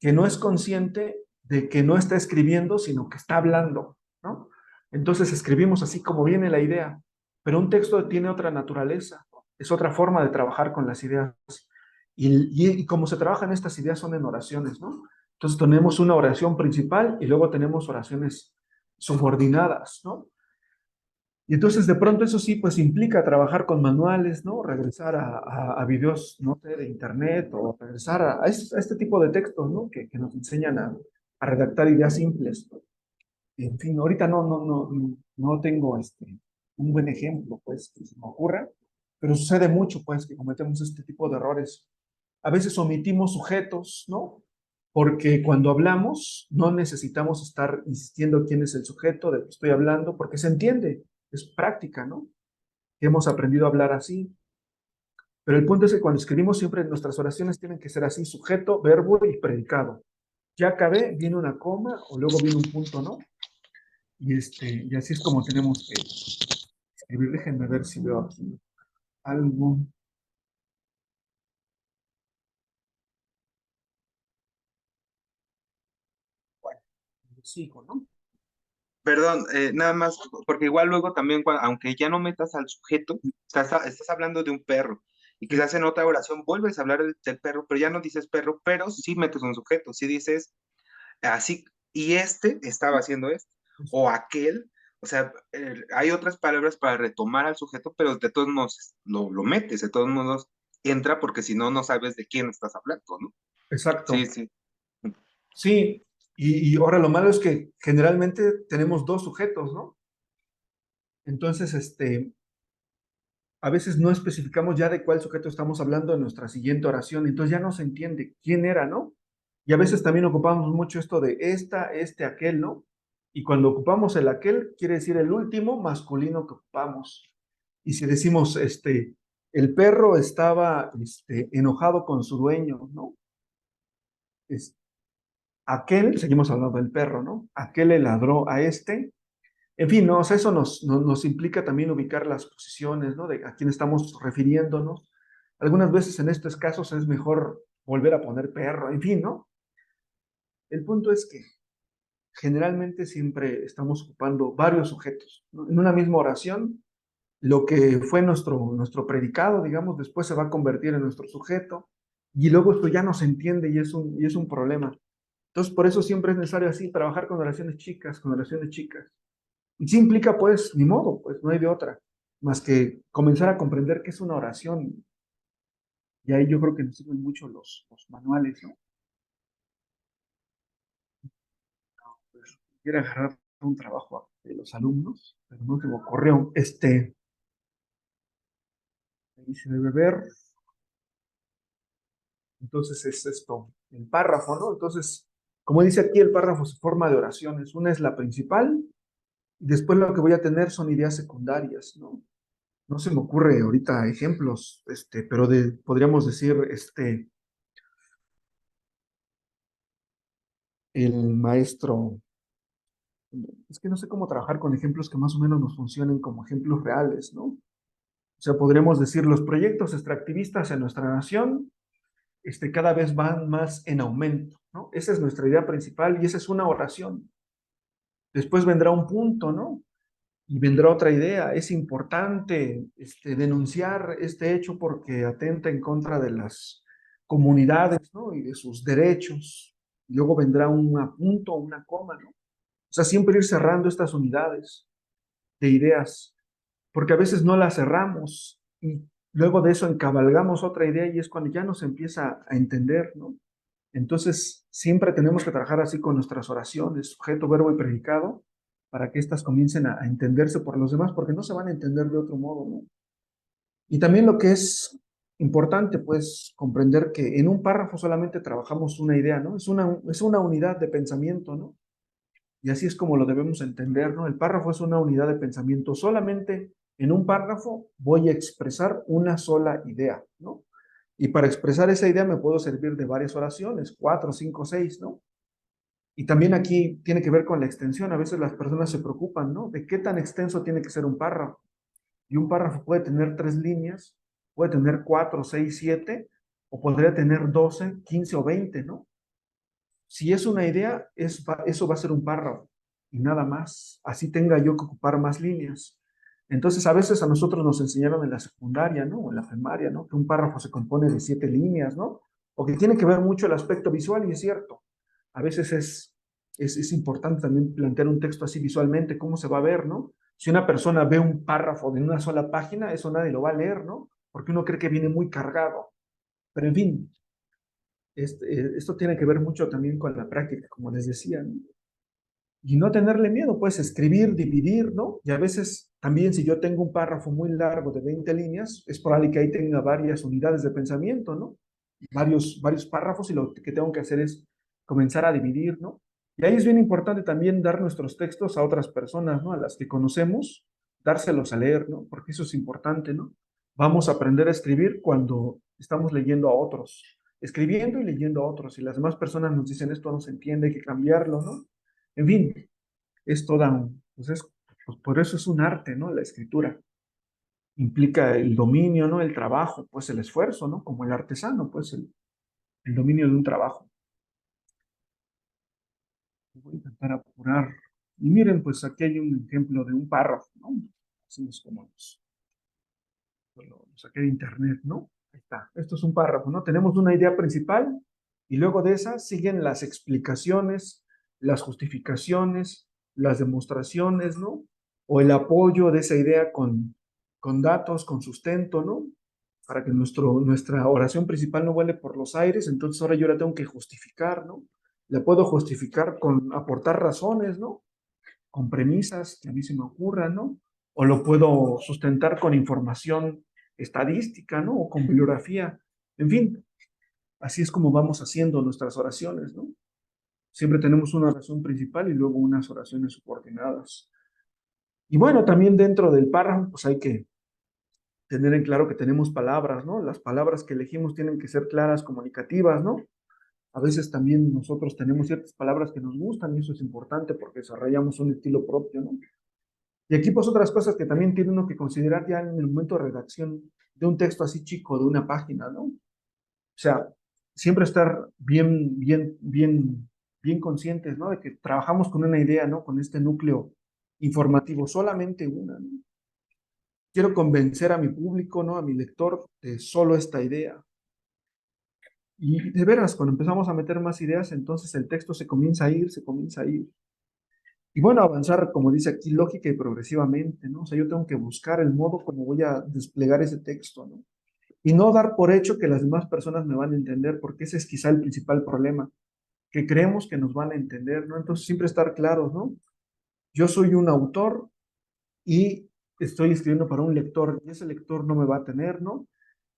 que no es consciente de que no está escribiendo, sino que está hablando, ¿no? Entonces escribimos así como viene la idea, pero un texto tiene otra naturaleza, es otra forma de trabajar con las ideas. Y como se trabajan estas ideas son en oraciones, ¿no? Entonces tenemos una oración principal y luego tenemos oraciones subordinadas, ¿no? Y entonces de pronto eso sí, pues implica trabajar con manuales, ¿no? Regresar a videos, no sé, de internet o regresar a este tipo de textos, ¿no? Que nos enseñan a redactar ideas simples. En fin, ahorita no tengo un buen ejemplo, pues, que se me ocurra, pero sucede mucho, pues, que cometemos este tipo de errores. A veces omitimos sujetos, ¿no? Porque cuando hablamos no necesitamos estar insistiendo quién es el sujeto de que estoy hablando, porque se entiende, es práctica, ¿no? Que hemos aprendido a hablar así. Pero el punto es que cuando escribimos siempre nuestras oraciones tienen que ser así, sujeto, verbo y predicado. Ya acabé, viene una coma o luego viene un punto, ¿no? Y así es como tenemos que escribir. Déjenme ver si veo aquí algo. Bueno, sigo, ¿no? Perdón, nada más, porque igual luego también, aunque ya no metas al sujeto, estás hablando de un perro, y Sí, quizás en otra oración vuelves a hablar del perro, pero ya no dices perro, pero sí metes un sujeto, sí dices así, y este estaba haciendo esto, eso. o aquel, o sea, hay otras palabras para retomar al sujeto, pero de todos modos lo metes, de todos modos entra, porque si no, no sabes de quién estás hablando, ¿no? Sí, Exacto. sí. Sí, y ahora lo malo es que generalmente tenemos dos sujetos, ¿no? Entonces, a veces no especificamos ya de cuál sujeto estamos hablando en nuestra siguiente oración, entonces ya no se entiende quién era, ¿no? Y a veces también ocupamos mucho esto de aquel, ¿no? Y cuando ocupamos el aquel, quiere decir el último masculino que ocupamos. Y si decimos, el perro estaba, enojado con su dueño, ¿no? Es, aquel, seguimos hablando del perro, ¿no? Aquel le ladró a este. En fin, no, o sea, eso nos implica también ubicar las posiciones, ¿no? De a quién estamos refiriéndonos. Algunas veces en estos casos es mejor volver a poner perro, en fin, ¿no? El punto es que generalmente siempre estamos ocupando varios sujetos, ¿no? En una misma oración, lo que fue nuestro predicado, digamos, después se va a convertir en nuestro sujeto, y luego esto ya no se entiende y es un problema. Entonces, por eso siempre es necesario así, trabajar con oraciones chicas, con oraciones chicas. Y sí implica, pues, ni modo, pues no hay de otra, más que comenzar a comprender que es una oración. Y ahí yo creo que nos sirven mucho los manuales, ¿no? Pues, quiero agarrar un trabajo de los alumnos, pero no se me ocurrió. Ahí se debe ver. Entonces es esto, el párrafo, ¿no? Entonces, como dice aquí, el párrafo se forma de oraciones. Una es la principal, y después lo que voy a tener son ideas secundarias, ¿no? No se me ocurre ahorita ejemplos, pero podríamos decir, el maestro, es que no sé cómo trabajar con ejemplos que más o menos nos funcionen como ejemplos reales, ¿no? O sea, podríamos decir, los proyectos extractivistas en nuestra nación, cada vez van más en aumento, ¿no? Esa es nuestra idea principal y esa es una oración. Después vendrá un punto, ¿no? Y vendrá otra idea. Es importante denunciar este hecho porque atenta en contra de las comunidades, ¿no? Y de sus derechos. Y luego vendrá un punto, una coma, ¿no? O sea, siempre ir cerrando estas unidades de ideas, porque a veces no las cerramos y luego de eso encabalgamos otra idea y es cuando ya nos empieza a entender, ¿no? Entonces, siempre tenemos que trabajar así con nuestras oraciones, sujeto, verbo y predicado, para que éstas comiencen a entenderse por los demás, porque no se van a entender de otro modo, ¿no? Y también lo que es importante, pues, comprender que en un párrafo solamente trabajamos una idea, ¿no? Es una unidad de pensamiento, ¿no? Y así es como lo debemos entender, ¿no? El párrafo es una unidad de pensamiento. Solamente en un párrafo voy a expresar una sola idea, ¿no? Y para expresar esa idea me puedo servir de varias oraciones, 4, 5, 6, ¿no? Y también aquí tiene que ver con la extensión. A veces las personas se preocupan, ¿no? De qué tan extenso tiene que ser un párrafo. Y un párrafo puede tener 3 líneas, puede tener 4, 6, 7, o podría tener 12, 15 o 20, ¿no? Si es una idea, eso va a ser un párrafo y nada más. Así tenga yo que ocupar más líneas. Entonces, a veces a nosotros nos enseñaron en la secundaria, ¿no? O en la primaria, ¿no? Que un párrafo se compone de 7 líneas, ¿no? O que tiene que ver mucho el aspecto visual, y es cierto. A veces es importante también plantear un texto así visualmente, cómo se va a ver, ¿no? Si una persona ve un párrafo de una sola página, eso nadie lo va a leer, ¿no? Porque uno cree que viene muy cargado. Pero en fin, esto tiene que ver mucho también con la práctica, como les decía, ¿no? Y no tenerle miedo, pues escribir, dividir, ¿no? Y a veces también si yo tengo un párrafo muy largo de 20 líneas, es probable que ahí tenga varias unidades de pensamiento, ¿no? Varios párrafos y lo que tengo que hacer es comenzar a dividir, ¿no? Y ahí es bien importante también dar nuestros textos a otras personas, ¿no? A las que conocemos, dárselos a leer, ¿no? Porque eso es importante, ¿no? Vamos a aprender a escribir cuando estamos leyendo a otros, escribiendo y leyendo a otros. Y las demás personas nos dicen esto no se entiende, hay que cambiarlo, ¿no? En fin, es toda pues por eso es un arte, ¿no? La escritura implica el dominio, ¿no? El trabajo, pues el esfuerzo, ¿no? Como el artesano, pues el dominio de un trabajo. Voy a intentar apurar. Y miren, pues aquí hay un ejemplo de un párrafo, ¿no? Así es como lo saqué de internet, ¿no? Ahí está. Esto es un párrafo, ¿no? Tenemos una idea principal y luego de esa siguen las explicaciones, las justificaciones, las demostraciones, ¿no? O el apoyo de esa idea con datos, con sustento, ¿no? Para que nuestra oración principal no vuele por los aires, entonces ahora yo la tengo que justificar, ¿no? La puedo justificar con aportar razones, ¿no? Con premisas que a mí se me ocurran, ¿no? O lo puedo sustentar con información estadística, ¿no? O con bibliografía. En fin, así es como vamos haciendo nuestras oraciones, ¿no? Siempre tenemos una oración principal y luego unas oraciones subordinadas. Y bueno, también dentro del párrafo, pues hay que tener en claro que tenemos palabras, ¿no? Las palabras que elegimos tienen que ser claras, comunicativas, ¿no? A veces también nosotros tenemos ciertas palabras que nos gustan y eso es importante porque desarrollamos un estilo propio, ¿no? Y aquí pues otras cosas que también tiene uno que considerar ya en el momento de redacción de un texto así chico, de una página, ¿no? O sea, siempre estar bien conscientes, ¿no? De que trabajamos con una idea, ¿no? Con este núcleo informativo, solamente una, ¿no? Quiero convencer a mi público, ¿no? A mi lector de solo esta idea. Y de veras, cuando empezamos a meter más ideas, entonces el texto se comienza a ir, se comienza a ir. Y bueno, avanzar, como dice aquí, lógica y progresivamente, ¿no? O sea, yo tengo que buscar el modo como voy a desplegar ese texto, ¿no? Y no dar por hecho que las demás personas me van a entender, porque ese es quizá el principal problema, que creemos que nos van a entender, ¿no? Entonces siempre estar claros, ¿no? yo soy un autor y estoy escribiendo para un lector y ese lector no me va a tener, ¿no?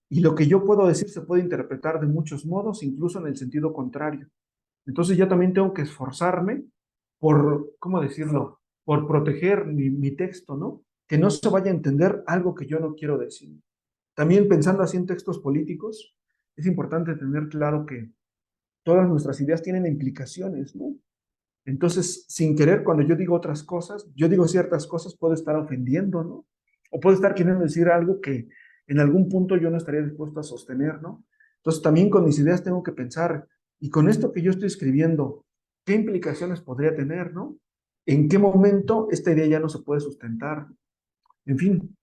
Y lo que yo puedo decir se puede interpretar de muchos modos, incluso en el sentido contrario. Entonces yo también tengo que esforzarme por, ¿cómo decirlo? Por proteger mi texto, ¿no? Que no se vaya a entender algo que yo no quiero decir. También pensando así en textos políticos, es importante tener claro que todas nuestras ideas tienen implicaciones, ¿no? Entonces, sin querer, cuando yo digo otras cosas, yo digo ciertas cosas, puedo estar ofendiendo, ¿no? O puedo estar queriendo decir algo que en algún punto yo no estaría dispuesto a sostener, ¿no? Entonces, también con mis ideas tengo que pensar, y con esto que yo estoy escribiendo, ¿qué implicaciones podría tener, ¿no? ¿En qué momento esta idea ya no se puede sustentar? En fin,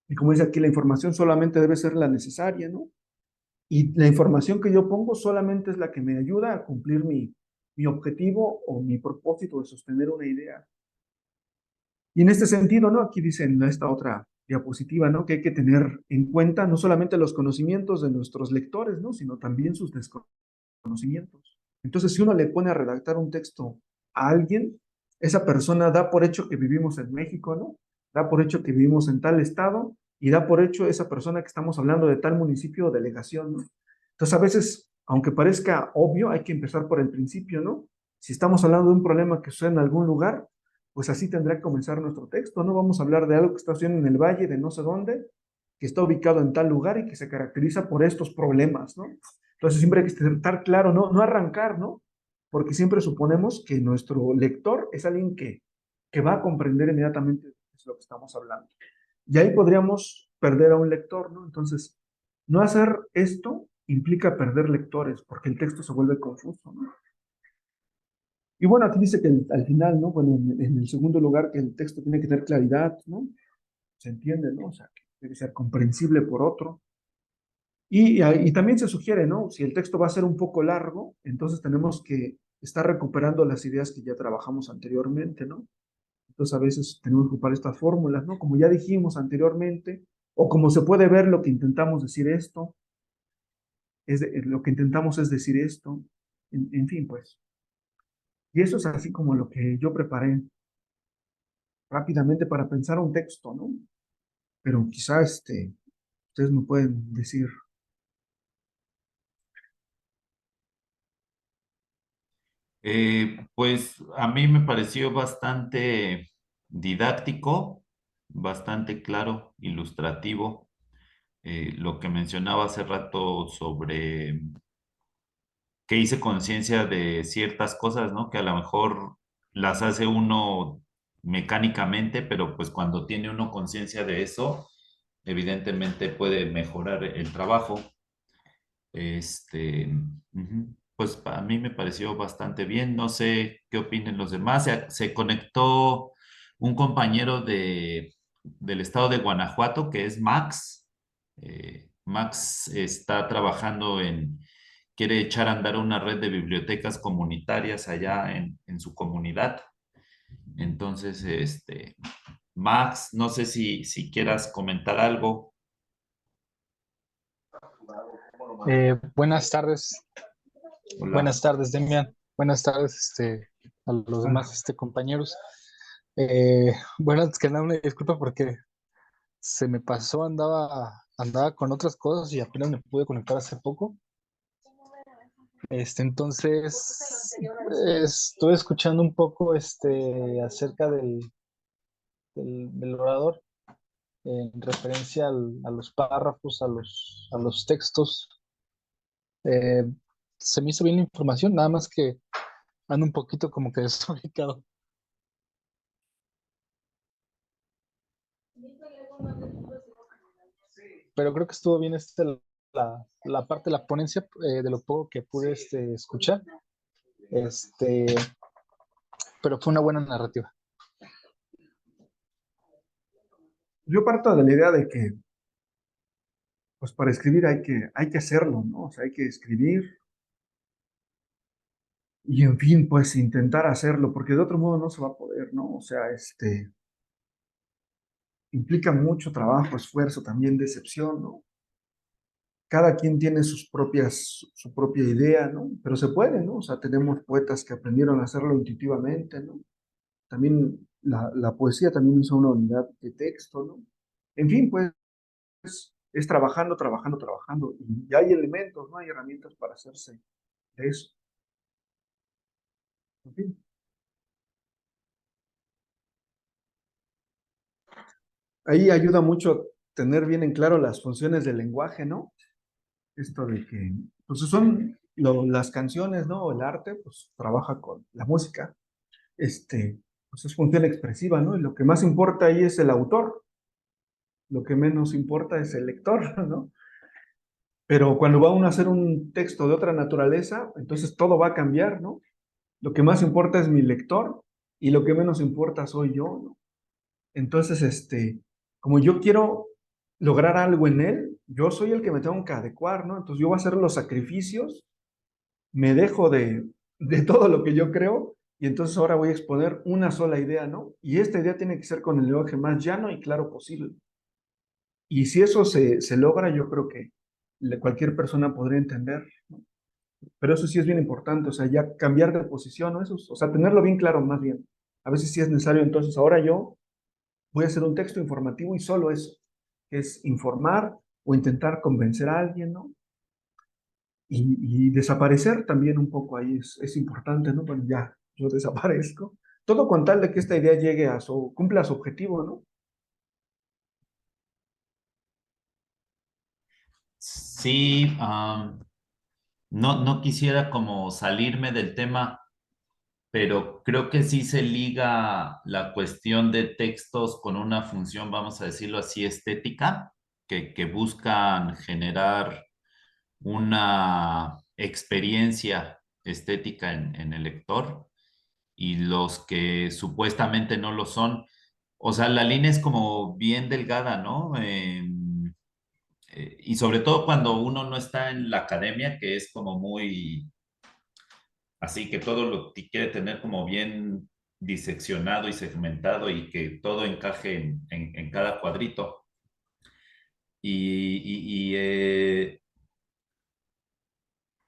y como dice aquí, la información solamente debe ser la necesaria, ¿no? Y la información que yo pongo solamente es la que me ayuda a cumplir mi objetivo o mi propósito de sostener una idea. Y en este sentido, ¿no? Aquí dice en esta otra diapositiva, ¿no? Que hay que tener en cuenta no solamente los conocimientos de nuestros lectores, ¿no? Sino también sus desconocimientos. Entonces, si uno le pone a redactar un texto a alguien, esa persona da por hecho que vivimos en México, ¿no? Da por hecho que vivimos en tal estado y da por hecho esa persona que estamos hablando de tal municipio o delegación, ¿no? Entonces, a veces, aunque parezca obvio, hay que empezar por el principio, ¿no? Si estamos hablando de un problema que sucede en algún lugar, pues así tendrá que comenzar nuestro texto, ¿no? Vamos a hablar de algo que está sucediendo en el valle de no sé dónde, que está ubicado en tal lugar y que se caracteriza por estos problemas, ¿no? Entonces siempre hay que estar claro, ¿no? No arrancar, ¿no? Porque siempre suponemos que nuestro lector es alguien que va a comprender inmediatamente lo que estamos hablando. Y ahí podríamos perder a un lector, ¿no? Entonces, no hacer esto implica perder lectores, porque el texto se vuelve confuso, ¿no? Y bueno, aquí dice que al final, ¿no? Bueno, en el segundo lugar, que el texto tiene que tener claridad, ¿no? Se entiende, ¿no? O sea, que debe ser comprensible por otro. Y también se sugiere, ¿no? Si el texto va a ser un poco largo, entonces tenemos que estar recuperando las ideas que ya trabajamos anteriormente, ¿no? Entonces a veces tenemos que ocupar estas fórmulas, ¿no? Como ya dijimos anteriormente, o como se puede ver, lo que intentamos decir esto, lo que intentamos es decir esto, en fin, pues. Y eso es así como lo que yo preparé rápidamente para pensar un texto, ¿no? Pero quizá ustedes me pueden decir. Pues a mí me pareció bastante didáctico, bastante claro, ilustrativo. Lo que mencionaba hace rato sobre que hice conciencia de ciertas cosas, ¿no? Que a lo mejor las hace uno mecánicamente, pero pues cuando tiene uno conciencia de eso, evidentemente puede mejorar el trabajo. Pues a mí me pareció bastante bien. No sé qué opinen los demás. Se conectó un compañero del estado de Guanajuato, que es Max. Max está trabajando quiere echar a andar una red de bibliotecas comunitarias allá en su comunidad. Entonces, Max, no sé si quieras comentar algo. Buenas tardes, Hola. Demian. Buenas tardes, a los demás, compañeros. Bueno, antes que nada, una disculpa porque se me pasó, andaba con otras cosas y apenas me pude conectar hace poco. Entonces, estoy escuchando un poco, acerca del orador en referencia a los párrafos, a los textos. Eh, Se me hizo bien la información, nada más que ando un poquito como que desubicado. Pero creo que estuvo bien la parte de la ponencia, de lo poco que pude escuchar. Este, pero fue una buena narrativa. Yo parto de la idea de que, pues para escribir hay que hacerlo, ¿no? O sea, hay que escribir y en fin, pues intentar hacerlo, porque de otro modo no se va a poder, ¿no? O sea, implica mucho trabajo, esfuerzo, también decepción, ¿no? Cada quien tiene su propia idea, ¿no? Pero se puede, ¿no? O sea, tenemos poetas que aprendieron a hacerlo intuitivamente, ¿no? También la poesía también usa una unidad de texto, ¿no? En fin, pues es trabajando, trabajando, trabajando. Y hay elementos, ¿no? Hay herramientas para hacerse de eso. En fin. Ahí ayuda mucho tener bien en claro las funciones del lenguaje, ¿no? Esto de que, pues son las canciones, ¿no? El arte, pues trabaja con la música, pues es función expresiva, ¿no? Y lo que más importa ahí es el autor, lo que menos importa es el lector, ¿no? Pero cuando va uno a hacer un texto de otra naturaleza, entonces todo va a cambiar, ¿no? Lo que más importa es mi lector y lo que menos importa soy yo, ¿no? Entonces, como yo quiero lograr algo en él, yo soy el que me tengo que adecuar, ¿no? Entonces yo voy a hacer los sacrificios, me dejo de todo lo que yo creo y entonces ahora voy a exponer una sola idea, ¿no? Y esta idea tiene que ser con el lenguaje más llano y claro posible. Y si eso se logra, yo creo que cualquier persona podría entender, ¿no? Pero eso sí es bien importante, o sea, ya cambiar de posición, ¿no? Eso, o sea, tenerlo bien claro más bien. A veces sí es necesario, entonces ahora yo voy a hacer un texto informativo y solo eso, que es informar o intentar convencer a alguien, ¿no? Y desaparecer también un poco ahí es importante, ¿no? Bueno, ya, yo desaparezco. Todo con tal de que esta idea llegue cumpla su objetivo, ¿no? Sí, no quisiera como salirme del tema, pero creo que sí se liga la cuestión de textos con una función, vamos a decirlo así, estética, que buscan generar una experiencia estética en el lector y los que supuestamente no lo son. O sea, la línea es como bien delgada, ¿no? Y sobre todo cuando uno no está en la academia, que es como muy así, que todo lo quiere tener como bien diseccionado y segmentado y que todo encaje en cada cuadrito. Y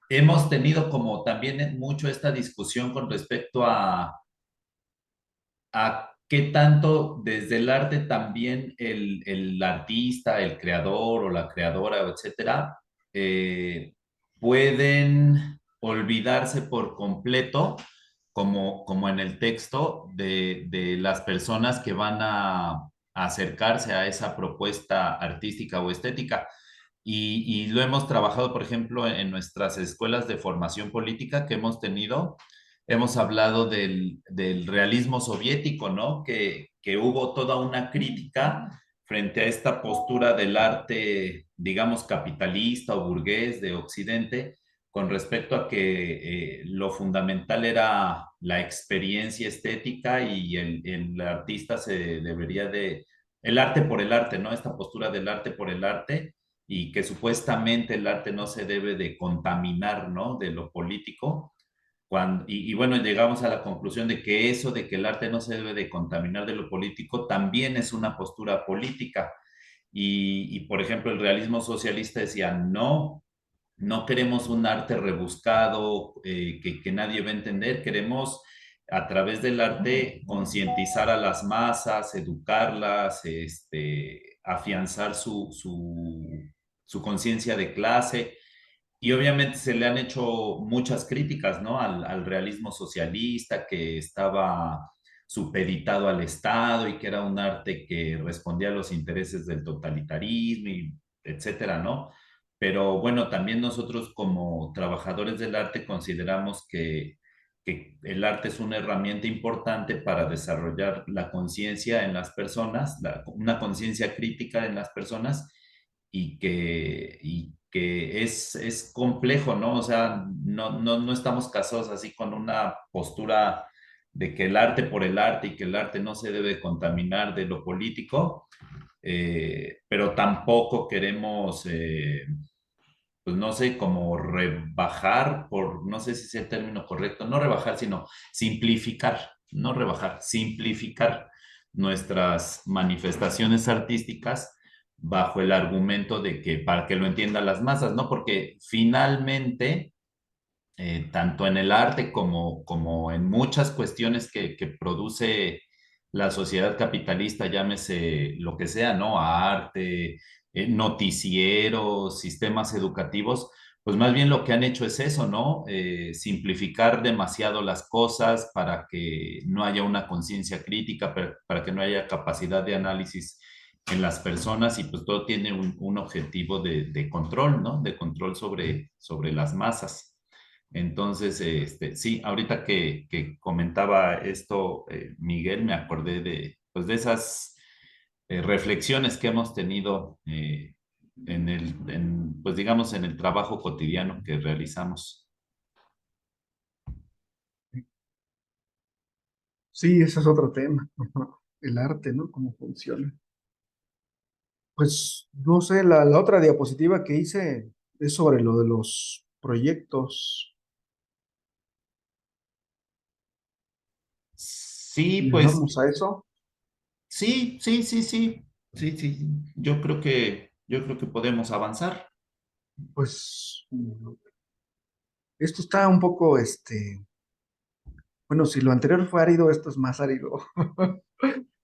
hemos tenido como también mucho esta discusión con respecto a qué tanto desde el arte también el artista, el creador o la creadora, etcétera, pueden olvidarse por completo, como en el texto, de las personas que van a acercarse a esa propuesta artística o estética. Y lo hemos trabajado, por ejemplo, en nuestras escuelas de formación política que hemos tenido. Hemos hablado del realismo soviético, ¿no? Que hubo toda una crítica frente a esta postura del arte, digamos, capitalista o burgués de Occidente, con respecto a que lo fundamental era la experiencia estética y el artista se debería el arte por el arte, ¿no? Esta postura del arte por el arte y que supuestamente el arte no se debe de contaminar, ¿no? De lo político. Y bueno, llegamos a la conclusión de que eso de que el arte no se debe de contaminar de lo político también es una postura política. Por ejemplo, el realismo socialista decía, no queremos un arte rebuscado que nadie va a entender, queremos a través del arte concientizar a las masas, educarlas, afianzar su conciencia de clase. Y obviamente se le han hecho muchas críticas, ¿no? Al realismo socialista que estaba supeditado al Estado y que era un arte que respondía a los intereses del totalitarismo y etcétera, ¿no? Pero bueno, también nosotros como trabajadores del arte consideramos que el arte es una herramienta importante para desarrollar la conciencia en las personas, una conciencia crítica en las personas y que es complejo, ¿no? O sea, no estamos casados así con una postura de que el arte por el arte y que el arte no se debe contaminar de lo político, pero tampoco queremos, pues no sé, como rebajar, no sé si es el término correcto, no rebajar, sino simplificar, no rebajar, simplificar nuestras manifestaciones artísticas bajo el argumento de que para que lo entiendan las masas, ¿no? Porque finalmente, tanto en el arte como en muchas cuestiones que produce la sociedad capitalista, llámese lo que sea, ¿no? Arte, noticieros, sistemas educativos, pues más bien lo que han hecho es eso, ¿no? Simplificar demasiado las cosas para que no haya una conciencia crítica, para que no haya capacidad de análisis en las personas y pues todo tiene un objetivo de control, ¿no? De control sobre las masas. Entonces, sí, ahorita que comentaba esto, Miguel, me acordé pues, de esas reflexiones que hemos tenido pues digamos, en el trabajo cotidiano que realizamos. Sí, ese es otro tema. El arte, ¿no? Cómo funciona. Pues no sé, la otra diapositiva que hice es sobre lo de los proyectos. Sí, ¿Le pues damos a eso? sí, sí, sí, sí, sí, sí. Yo creo que podemos avanzar. Pues esto está un poco, bueno, si lo anterior fue árido, esto es más árido.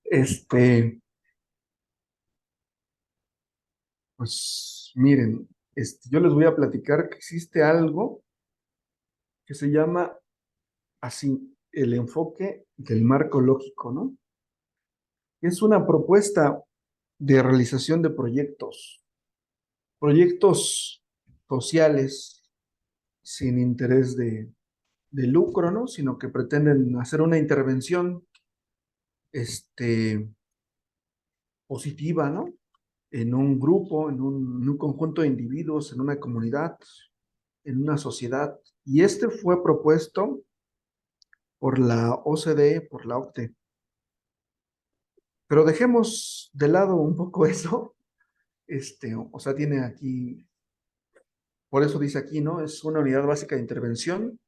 Este, pues miren, yo les voy a platicar que existe algo que se llama así, el enfoque del marco lógico, ¿no? Es una propuesta de realización de proyectos sociales sin interés de lucro, ¿no? Sino que pretenden hacer una intervención, este, positiva, ¿no? En un grupo, en un conjunto de individuos, en una comunidad, en una sociedad. Y este fue propuesto por la OCDE, por la OCDE. Pero dejemos de lado un poco eso. O sea, tiene aquí, por eso dice aquí, ¿no? Es una unidad básica de intervención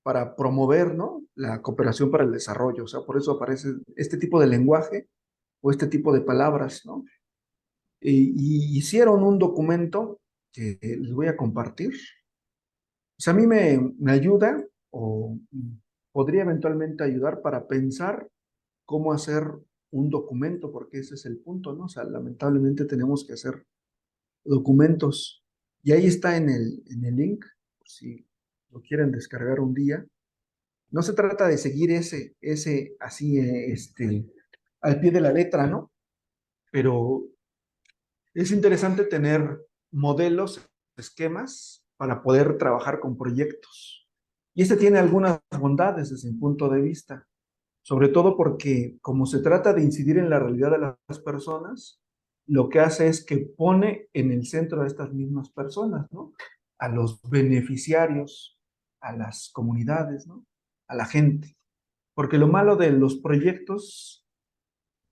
para promover, ¿no? La cooperación para el desarrollo. O sea, por eso aparece este tipo de lenguaje o este tipo de palabras, ¿no? Y hicieron un documento que les voy a compartir. Pues a mí me ayuda o podría eventualmente ayudar para pensar cómo hacer un documento, porque ese es el punto, ¿no? O sea, lamentablemente tenemos que hacer documentos. Y ahí está en el link, por si lo quieren descargar un día. No se trata de seguir ese así, al pie de la letra, ¿no? Pero es interesante tener modelos, esquemas para poder trabajar con proyectos. Y este tiene algunas bondades desde mi punto de vista, sobre todo porque como se trata de incidir en la realidad de las personas, lo que hace es que pone en el centro a estas mismas personas, ¿no? A los beneficiarios, a las comunidades, ¿no? A la gente. Porque lo malo de los proyectos,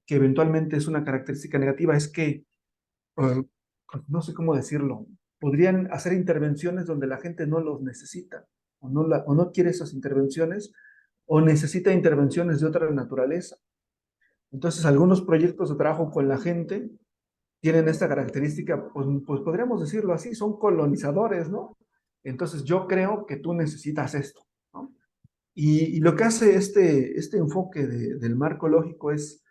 que eventualmente es una característica negativa, es que eh, no sé cómo decirlo, podrían hacer intervenciones donde la gente no los necesita o no quiere esas intervenciones o necesita intervenciones de otra naturaleza. Entonces, algunos proyectos de trabajo con la gente tienen esta característica, pues podríamos decirlo así, son colonizadores, ¿no? Entonces, yo creo que tú necesitas esto, ¿no? Y lo que hace este enfoque del marco lógico es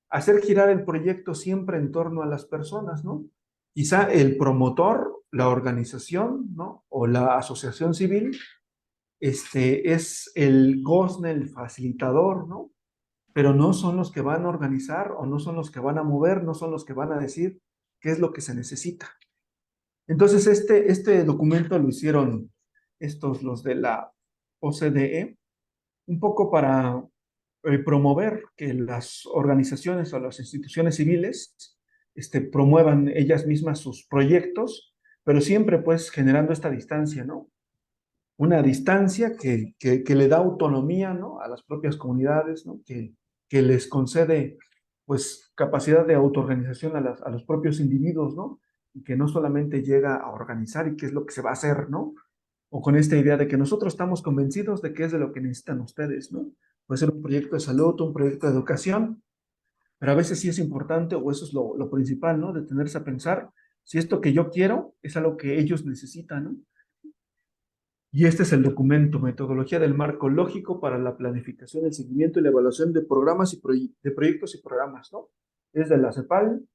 hacer girar el proyecto siempre en torno a las personas, ¿no? Quizá el promotor, la organización, ¿no? O la asociación civil, es el gozne, el facilitador, ¿no? Pero no son los que van a organizar o no son los que van a mover, no son los que van a decir qué es lo que se necesita. Entonces, este documento lo hicieron los de la OCDE, un poco para promover que las organizaciones o las instituciones civiles promuevan ellas mismas sus proyectos, pero siempre pues generando esta distancia, ¿no? Una distancia que le da autonomía, ¿no? A las propias comunidades, ¿no? Que les concede pues capacidad de autoorganización a los propios individuos, ¿no? Y que no solamente llega a organizar y qué es lo que se va a hacer, ¿no? O con esta idea de que nosotros estamos convencidos de que es de lo que necesitan ustedes, ¿no? Puede ser un proyecto de salud, un proyecto de educación, pero a veces sí es importante, o eso es lo principal, ¿no? Detenerse a pensar si esto que yo quiero es algo que ellos necesitan, ¿no? Y este es el documento, Metodología del Marco Lógico para la Planificación, el Seguimiento y la Evaluación de Programas y de Proyectos y Programas, ¿no? Es de la CEPAL,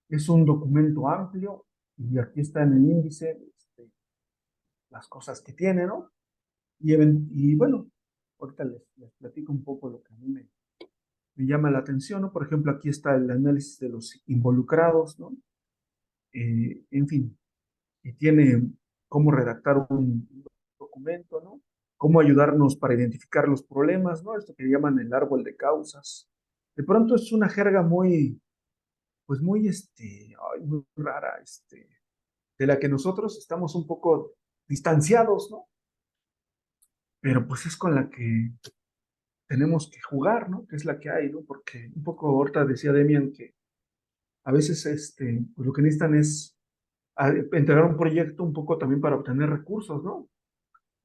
es un documento amplio y aquí está en el índice las cosas que tiene, ¿no? Y bueno, ahorita les platico un poco lo que a mí me llama la atención, ¿no? Por ejemplo, aquí está el análisis de los involucrados, ¿no? En fin, y tiene cómo redactar un documento, ¿no? Cómo ayudarnos para identificar los problemas, ¿no? Esto que llaman el árbol de causas. De pronto es una jerga muy, pues muy, ay, muy rara, de la que nosotros estamos un poco distanciados, ¿no? Pero pues es con la que tenemos que jugar, ¿no? Que es la que hay, ¿no? Porque un poco ahorita decía Demian que a veces, pues lo que necesitan es entregar un proyecto un poco también para obtener recursos, ¿no?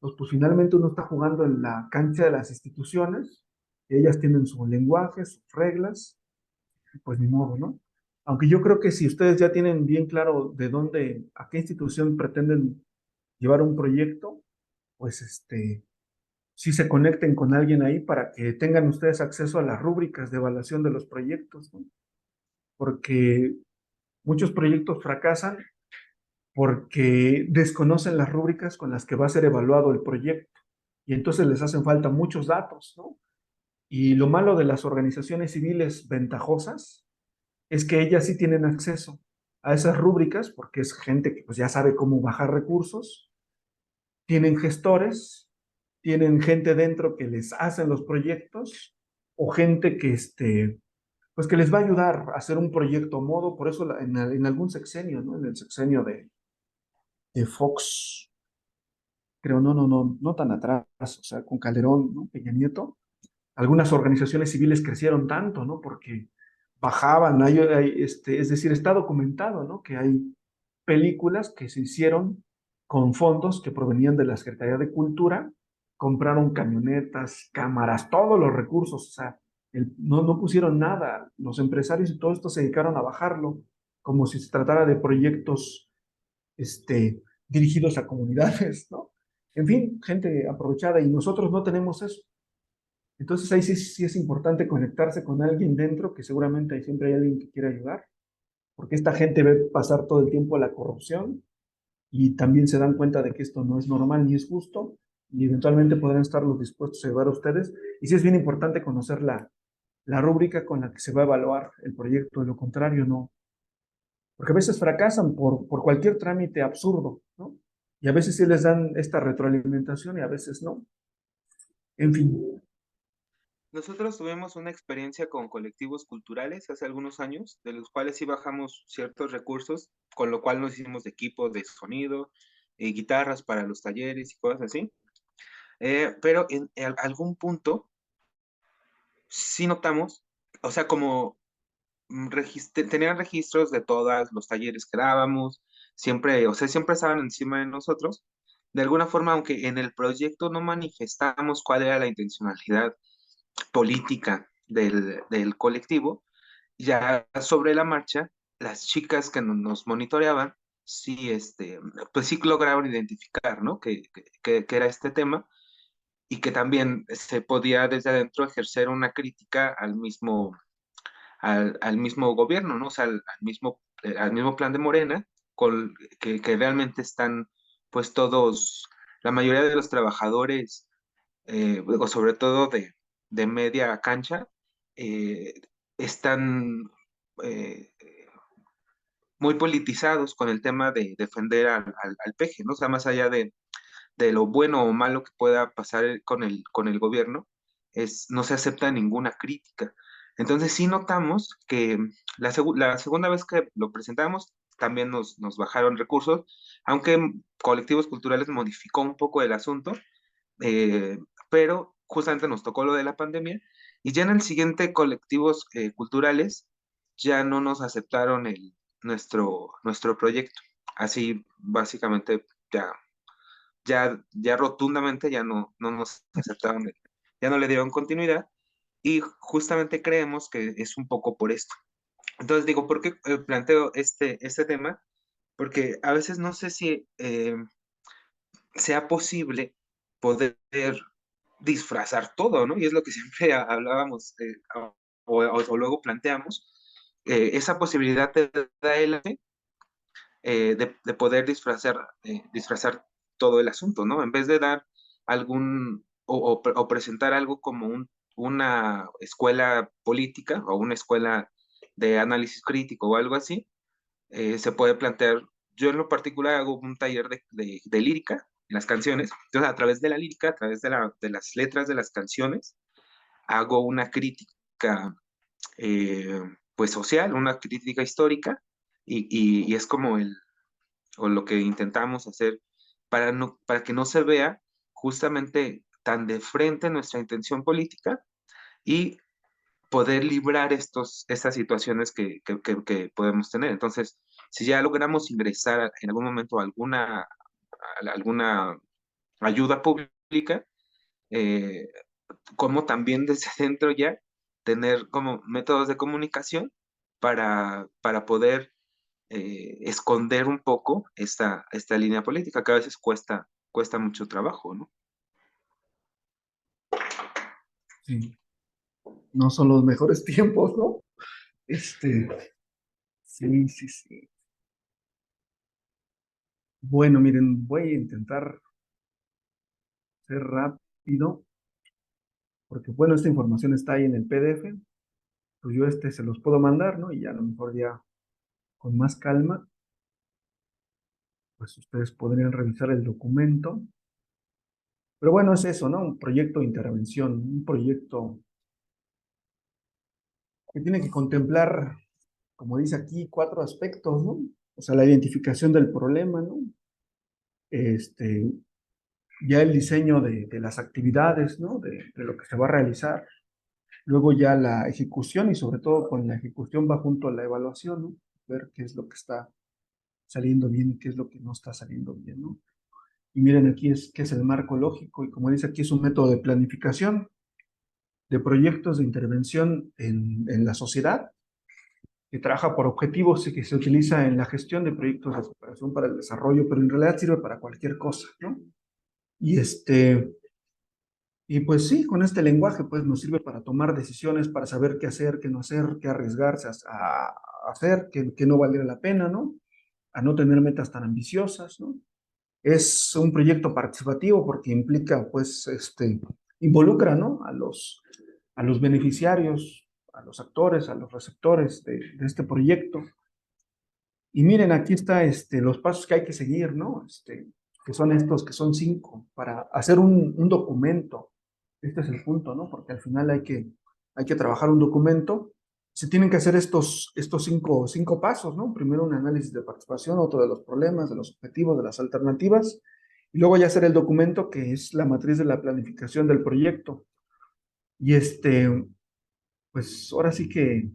Pues finalmente uno está jugando en la cancha de las instituciones, ellas tienen su lenguaje, sus reglas, y pues ni modo, ¿no? Aunque yo creo que si ustedes ya tienen bien claro de dónde, a qué institución pretenden llevar un proyecto, pues sí se conecten con alguien ahí para que tengan ustedes acceso a las rúbricas de evaluación de los proyectos, ¿no? Porque muchos proyectos fracasan porque desconocen las rúbricas con las que va a ser evaluado el proyecto y entonces les hacen falta muchos datos, ¿no? Y lo malo de las organizaciones civiles ventajosas es que ellas sí tienen acceso a esas rúbricas porque es gente que pues ya sabe cómo bajar recursos, tienen gestores, tienen gente dentro que les hacen los proyectos o gente que pues que les va a ayudar a hacer un proyecto a modo, por eso en algún sexenio, ¿no? En el sexenio de Fox, creo, no tan atrás, o sea, con Calderón, ¿no? Peña Nieto, algunas organizaciones civiles crecieron tanto, ¿no? Porque bajaban, es decir, está documentado, ¿no? Que hay películas que se hicieron con fondos que provenían de la Secretaría de Cultura, compraron camionetas, cámaras, todos los recursos, o sea, no pusieron nada, los empresarios y todo esto se dedicaron a bajarlo, como si se tratara de proyectos dirigidos a comunidades, ¿no? En fin, gente aprovechada y nosotros no tenemos eso. Entonces ahí sí es importante conectarse con alguien dentro, que seguramente ahí siempre hay alguien que quiera ayudar, porque esta gente ve pasar todo el tiempo la corrupción y también se dan cuenta de que esto no es normal ni es justo y eventualmente podrán estar los dispuestos a ayudar a ustedes. Y sí es bien importante conocer la rúbrica con la que se va a evaluar el proyecto, de lo contrario no, porque a veces fracasan por cualquier trámite absurdo, ¿no? Y a veces sí les dan esta retroalimentación y a veces no. En fin, Nosotros tuvimos una experiencia con colectivos culturales hace algunos años, de los cuales sí bajamos ciertos recursos, con lo cual nos hicimos de equipos de sonido, guitarras para los talleres y cosas así. Pero en algún punto sí notamos, o sea, como tenían registros de todos los talleres que dábamos, siempre, o sea, siempre estaban encima de nosotros. De alguna forma, aunque en el proyecto no manifestamos cuál era la intencionalidad política del colectivo, ya sobre la marcha, las chicas que nos monitoreaban, sí, pues sí lograron identificar, ¿no? Que era este tema y que también se podía desde adentro ejercer una crítica al mismo gobierno, ¿no? O sea, al mismo plan de Morena, que realmente están, pues todos, la mayoría de los trabajadores, o sobre todo de media cancha, eh, están eh, muy politizados con el tema de defender al peje, ¿no? O sea, más allá de lo bueno o malo que pueda pasar con el gobierno, no se acepta ninguna crítica. Entonces sí notamos que la segunda vez que lo presentamos también nos bajaron recursos, aunque Colectivos Culturales modificó un poco el asunto, eh, pero justamente nos tocó lo de la pandemia y ya en el siguiente Colectivos Culturales ya no nos aceptaron nuestro proyecto. Así básicamente ya rotundamente ya no nos aceptaron, ya no le dieron continuidad y justamente creemos que es un poco por esto. Entonces digo, ¿por qué planteo este tema? Porque a veces no sé si sea posible poder disfrazar todo, ¿no? Y es lo que siempre hablábamos o luego planteamos, esa posibilidad te da el arte de poder disfrazar todo el asunto, ¿no? En vez de dar o presentar algo como una escuela política o una escuela de análisis crítico o algo así, se puede plantear, yo en lo particular hago un taller de lírica en las canciones, entonces a través de la lírica, a través de las letras de las canciones, hago una crítica eh, pues social, una crítica histórica, y es como o lo que intentamos hacer para que no se vea justamente tan de frente nuestra intención política y poder librar estas situaciones que podemos tener. Entonces, si ya logramos ingresar en algún momento a alguna ayuda pública, eh, como también desde dentro ya tener como métodos de comunicación para poder esconder un poco esta línea política que a veces cuesta mucho trabajo, ¿no? Sí, no son los mejores tiempos, ¿no? Este, sí, sí, sí. Bueno, miren, voy a intentar ser rápido, porque bueno, esta información está ahí en el PDF, pues yo se los puedo mandar, ¿no? Y a lo mejor ya con más calma, pues ustedes podrían revisar el documento. Pero bueno, es eso, ¿no? Un proyecto de intervención, un proyecto que tiene que contemplar, como dice aquí, 4 aspectos, ¿no? O sea, la identificación del problema, ¿no? Este, ya el diseño de las actividades, ¿no? De lo que se va a realizar. Luego ya la ejecución y sobre todo con la ejecución va junto a la evaluación, ¿no? Ver qué es lo que está saliendo bien y qué es lo que no está saliendo bien, ¿no? Y miren aquí qué es el marco lógico y como dice aquí es un método de planificación de proyectos de intervención en la sociedad que trabaja por objetivos y que se utiliza en la gestión de proyectos de cooperación para el desarrollo, pero en realidad sirve para cualquier cosa, ¿no? Y y pues sí, con este lenguaje pues nos sirve para tomar decisiones, para saber qué hacer, qué no hacer, qué arriesgarse a hacer, qué no valiera la pena, ¿no? A no tener metas tan ambiciosas, ¿no? Es un proyecto participativo porque implica, pues, involucra, ¿no? A los beneficiarios, a los actores, a los receptores de este proyecto. Y miren, aquí está los pasos que hay que seguir, ¿no? Que son estos, que son 5, para hacer un documento. Este es el punto, ¿no? Porque al final hay que trabajar un documento. Se tienen que hacer estos cinco pasos, ¿no? Primero un análisis de participación, otro de los problemas, de los objetivos, de las alternativas, y luego ya hacer el documento, que es la matriz de la planificación del proyecto. Y pues ahora sí que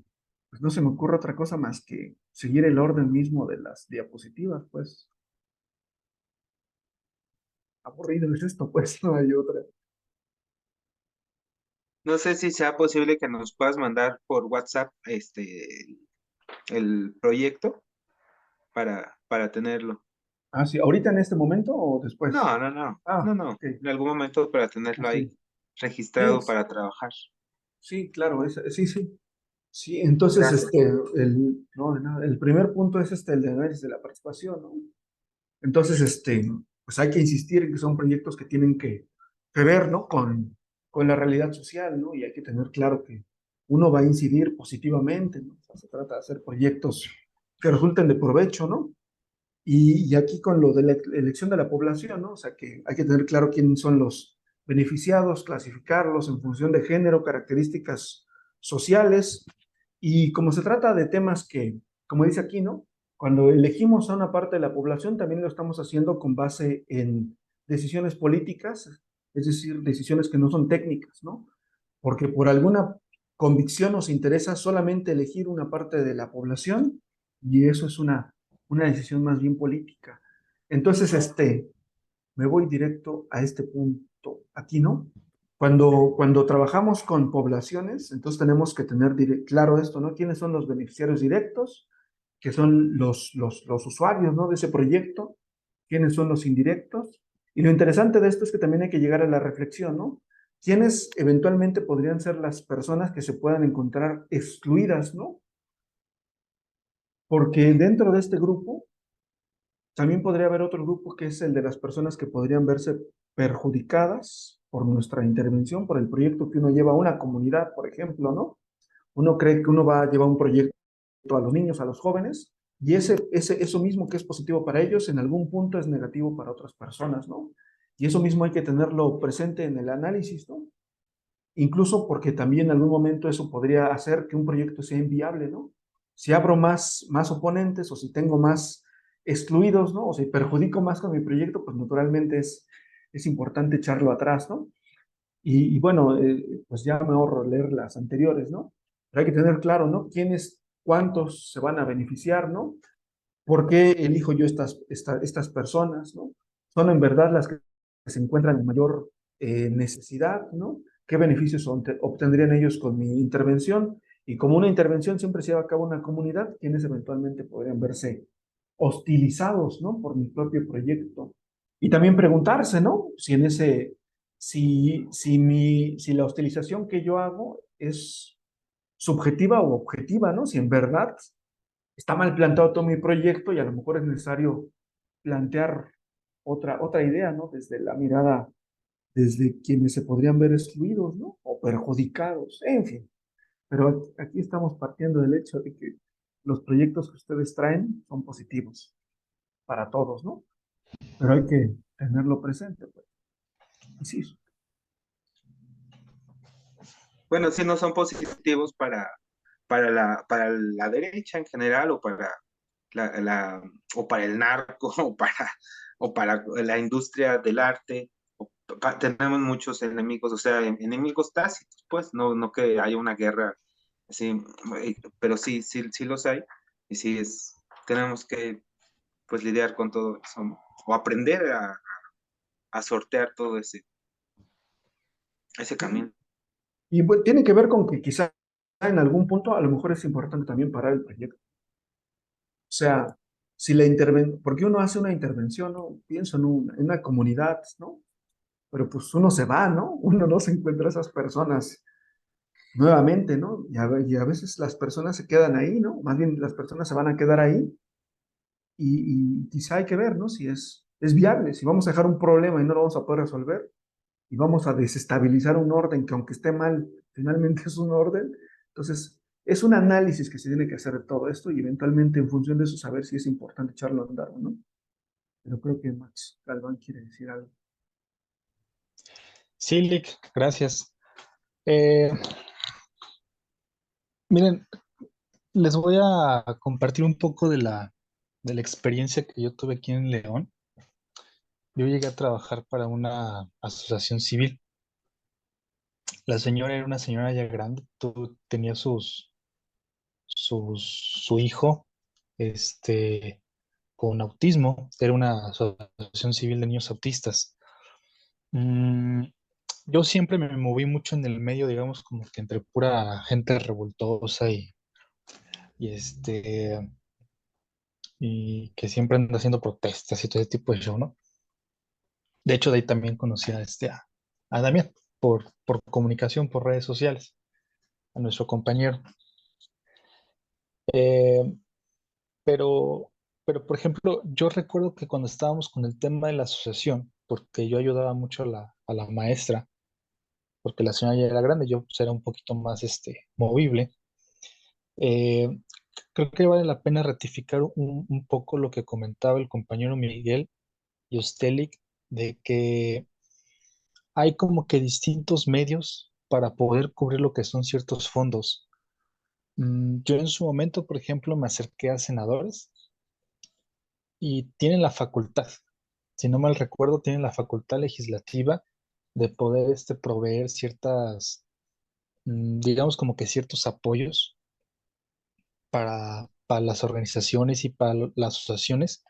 pues no se me ocurre otra cosa más que seguir el orden mismo de las diapositivas, pues. Aburrido es esto, pues, no hay otra. No sé si sea posible que nos puedas mandar por WhatsApp el proyecto para tenerlo. Ah, sí, ¿ahorita en este momento o después? No, no, no, Ah, no, no. ok, En algún momento para tenerlo ahí así. Sí, registrado para trabajar. sí, claro, sí, sí. Sí, entonces, Gracias. no, de nada, el primer punto es el de análisis de la participación, ¿no? Entonces, pues hay que insistir en que son proyectos que tienen que ver, ¿no? Con la realidad social, ¿no? Y hay que tener claro que uno va a incidir positivamente, ¿no? O sea, se trata de hacer proyectos que resulten de provecho, ¿no? Y aquí con lo de la elección de la población, ¿no? O sea, que hay que tener claro quiénes son los beneficiados, clasificarlos en función de género, características sociales, y como se trata de temas que, como dice aquí, ¿no? Cuando elegimos a una parte de la población, también lo estamos haciendo con base en decisiones políticas, es decir, decisiones que no son técnicas, ¿no? Porque por alguna convicción nos interesa solamente elegir una parte de la población y eso es una decisión más bien política. Entonces, me voy directo a este punto. Aquí, ¿no? Cuando trabajamos con poblaciones, entonces tenemos que tener claro esto, ¿no? ¿Quiénes son los beneficiarios directos? Que son los usuarios, ¿no? De ese proyecto. ¿Quiénes son los indirectos? Y lo interesante de esto es que también hay que llegar a la reflexión, ¿no? ¿Quiénes eventualmente podrían ser las personas que se puedan encontrar excluidas, ¿no? Porque dentro de este grupo también podría haber otro grupo que es el de las personas que podrían verse perjudicadas por nuestra intervención, por el proyecto que uno lleva a una comunidad, por ejemplo, ¿no? Uno cree que uno va a llevar un proyecto a los niños, a los jóvenes, y eso mismo que es positivo para ellos, en algún punto es negativo para otras personas, ¿no? Y eso mismo hay que tenerlo presente en el análisis, ¿no? Incluso porque también en algún momento eso podría hacer que un proyecto sea inviable, ¿no? Si abro más oponentes o si tengo más excluidos, ¿no? O si perjudico más con mi proyecto, pues naturalmente es importante echarlo atrás, ¿no? Y bueno, pues ya me ahorro leer las anteriores, ¿no? Pero hay que tener claro, ¿no? ¿Quiénes, cuántos se van a beneficiar, ¿no? ¿Por qué elijo yo estas personas, ¿no? ¿Son en verdad las que se encuentran en mayor necesidad, ¿no? ¿Qué beneficios obtendrían ellos con mi intervención? Y como una intervención siempre se lleva a cabo en una comunidad, quienes eventualmente podrían verse hostilizados, ¿no? Por mi propio proyecto. Y también preguntarse, ¿no? Si la hostilización que yo hago es subjetiva o objetiva, ¿no? Si en verdad está mal planteado todo mi proyecto y a lo mejor es necesario plantear otra idea, ¿no? Desde la mirada, desde quienes se podrían ver excluidos, ¿no? O perjudicados, en fin. Pero aquí estamos partiendo del hecho de que los proyectos que ustedes traen son positivos para todos, ¿no? Pero hay que tenerlo presente, pues. Y sí, Bueno, sí, no son positivos para la derecha en general o para o para el narco o para la industria del arte. Tenemos muchos enemigos, o sea, enemigos tácitos, pues, no que haya una guerra así, pero sí los hay y sí tenemos que pues lidiar con todo eso, ¿no? O aprender a sortear todo ese camino. y pues, tiene que ver con que quizá en algún punto a lo mejor es importante también parar el proyecto. O sea, si la intervención, porque uno hace una intervención, ¿no? Pienso en una comunidad, ¿no? Pero pues uno se va, ¿no? Uno no se encuentra a esas personas nuevamente, ¿no? Y a veces las personas se quedan ahí, ¿no? Más bien las personas se van a quedar ahí y quizá hay que ver, ¿no? Si es viable, si vamos a dejar un problema y no lo vamos a poder resolver y vamos a desestabilizar un orden que aunque esté mal, finalmente es un orden. Entonces, es un análisis que se tiene que hacer de todo esto y eventualmente en función de eso saber si es importante echarlo a andar o no. Pero creo que Max Galván quiere decir algo. Sí, Lick, gracias. Eh, Miren, les voy a compartir un poco de la experiencia que yo tuve aquí en León. Yo llegué a trabajar para una asociación civil. La señora era una señora ya grande, tenía su hijo, este, con autismo. Era una asociación civil de niños autistas. Mm, yo siempre me moví mucho en el medio, digamos, como que entre pura gente revoltosa y y que siempre anda haciendo protestas y todo ese tipo de show, ¿no? De hecho, de ahí también conocí a Damián por comunicación, por redes sociales, a nuestro compañero. Eh, pero, pero, por ejemplo, yo recuerdo que cuando estábamos con el tema de la asociación, porque yo ayudaba mucho a a la maestra, porque la señora ya era grande, yo pues, era un poquito más movible. eh, Creo que vale la pena ratificar un poco lo que comentaba el compañero Miguel y Ostelik, de que hay como que distintos medios para poder cubrir lo que son ciertos fondos. Yo en su momento, por ejemplo, me acerqué a senadores y tienen la facultad, si no mal recuerdo, tienen la facultad legislativa de poder proveer digamos como que ciertos apoyos para las organizaciones y para las asociaciones.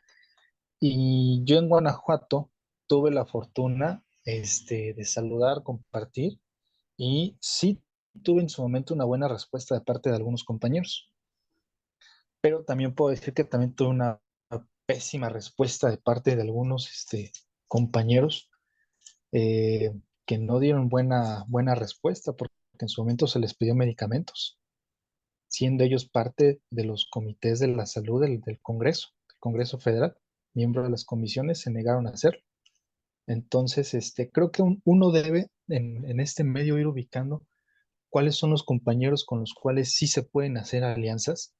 Y yo en Guanajuato tuve la fortuna de saludar, compartir, y sí tuve en su momento una buena respuesta de parte de algunos compañeros, pero también puedo decir que también tuve una pésima respuesta de parte de algunos compañeros que no dieron buena respuesta porque en su momento se les pidió medicamentos, siendo ellos parte de los comités de la salud del Congreso Federal, miembros de las comisiones, se negaron a hacerlo. Entonces, creo que uno debe en este medio ir ubicando cuáles son los compañeros con los cuales sí se pueden hacer alianzas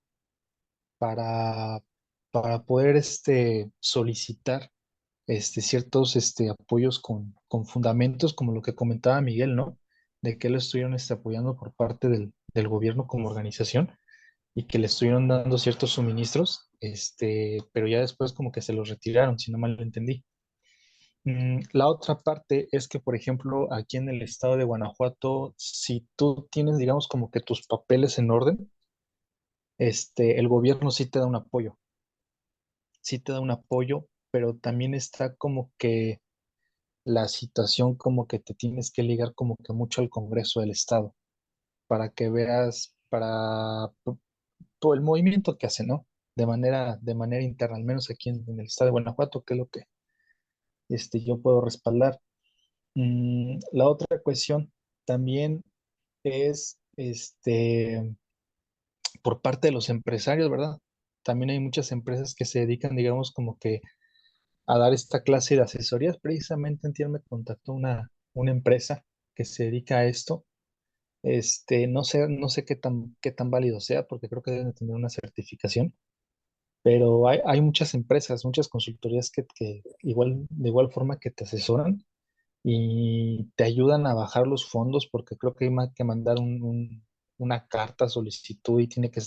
para, para poder solicitar ciertos apoyos con fundamentos, como lo que comentaba Miguel, ¿no? De que lo estuvieron apoyando por parte del gobierno como organización y que le estuvieron dando ciertos suministros, pero ya después como que se los retiraron, si no mal lo entendí. La otra parte es que, por ejemplo, aquí en el estado de Guanajuato, si tú tienes, digamos, como que tus papeles en orden, el gobierno sí te da un apoyo, pero también está como que la situación como que te tienes que ligar como que mucho al Congreso del Estado para que veas, para todo el movimiento que hace, ¿no? De manera interna, al menos aquí en el estado de Guanajuato, que es lo que yo puedo respaldar. La otra cuestión también es por parte de los empresarios, ¿verdad? También hay muchas empresas que se dedican, digamos, como que a dar esta clase de asesorías. Precisamente antier me contactó una empresa que se dedica a esto. No sé qué tan válido sea, porque creo que deben de tener una certificación, pero hay muchas empresas, muchas consultorías que de igual forma que te asesoran y te ayudan a bajar los fondos, porque creo que hay que mandar una carta, solicitud y tiene que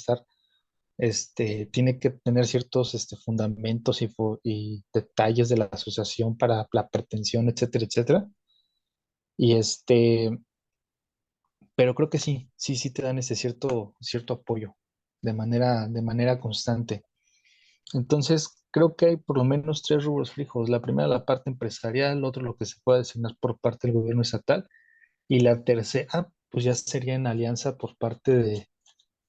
tener ciertos fundamentos y detalles de la asociación para la pretensión, etcétera, etcétera. Y pero creo que sí te dan ese cierto apoyo de manera constante. Entonces, creo que hay por lo menos tres rubros fijos. La primera, la parte empresarial, otro, lo que se pueda designar por parte del gobierno estatal, y la tercera, pues ya sería en alianza por parte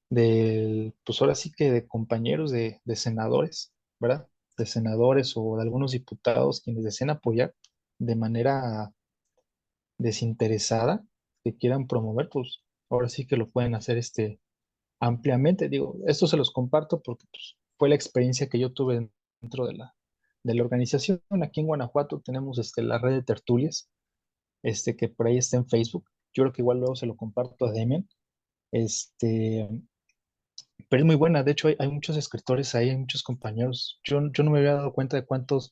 pues ahora sí que de compañeros de senadores, ¿verdad? De senadores o de algunos diputados quienes deseen apoyar de manera desinteresada, que quieran promover, pues ahora sí que lo pueden hacer ampliamente. Digo, esto se los comparto porque pues, fue la experiencia que yo tuve dentro de la organización. Aquí en Guanajuato tenemos la red de tertulias, que por ahí está en Facebook. Yo creo que igual luego se lo comparto a Demian. Este, pero es muy buena. De hecho, hay muchos escritores ahí, hay muchos compañeros. Yo no me había dado cuenta de cuántos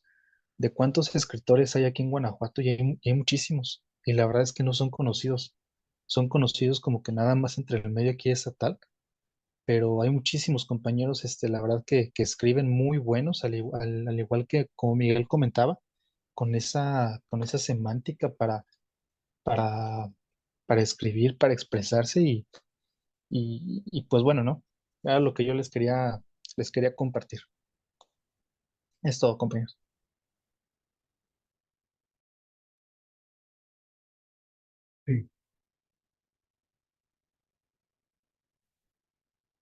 escritores hay aquí en Guanajuato y hay muchísimos. Y la verdad es que no son conocidos. Son conocidos como que nada más entre el medio aquí estatal, pero hay muchísimos compañeros, la verdad que escriben muy buenos, al igual que como Miguel comentaba, con esa semántica para, para escribir, para expresarse y pues bueno, ¿no? Era lo que yo les quería compartir. Es todo, compañeros. Sí,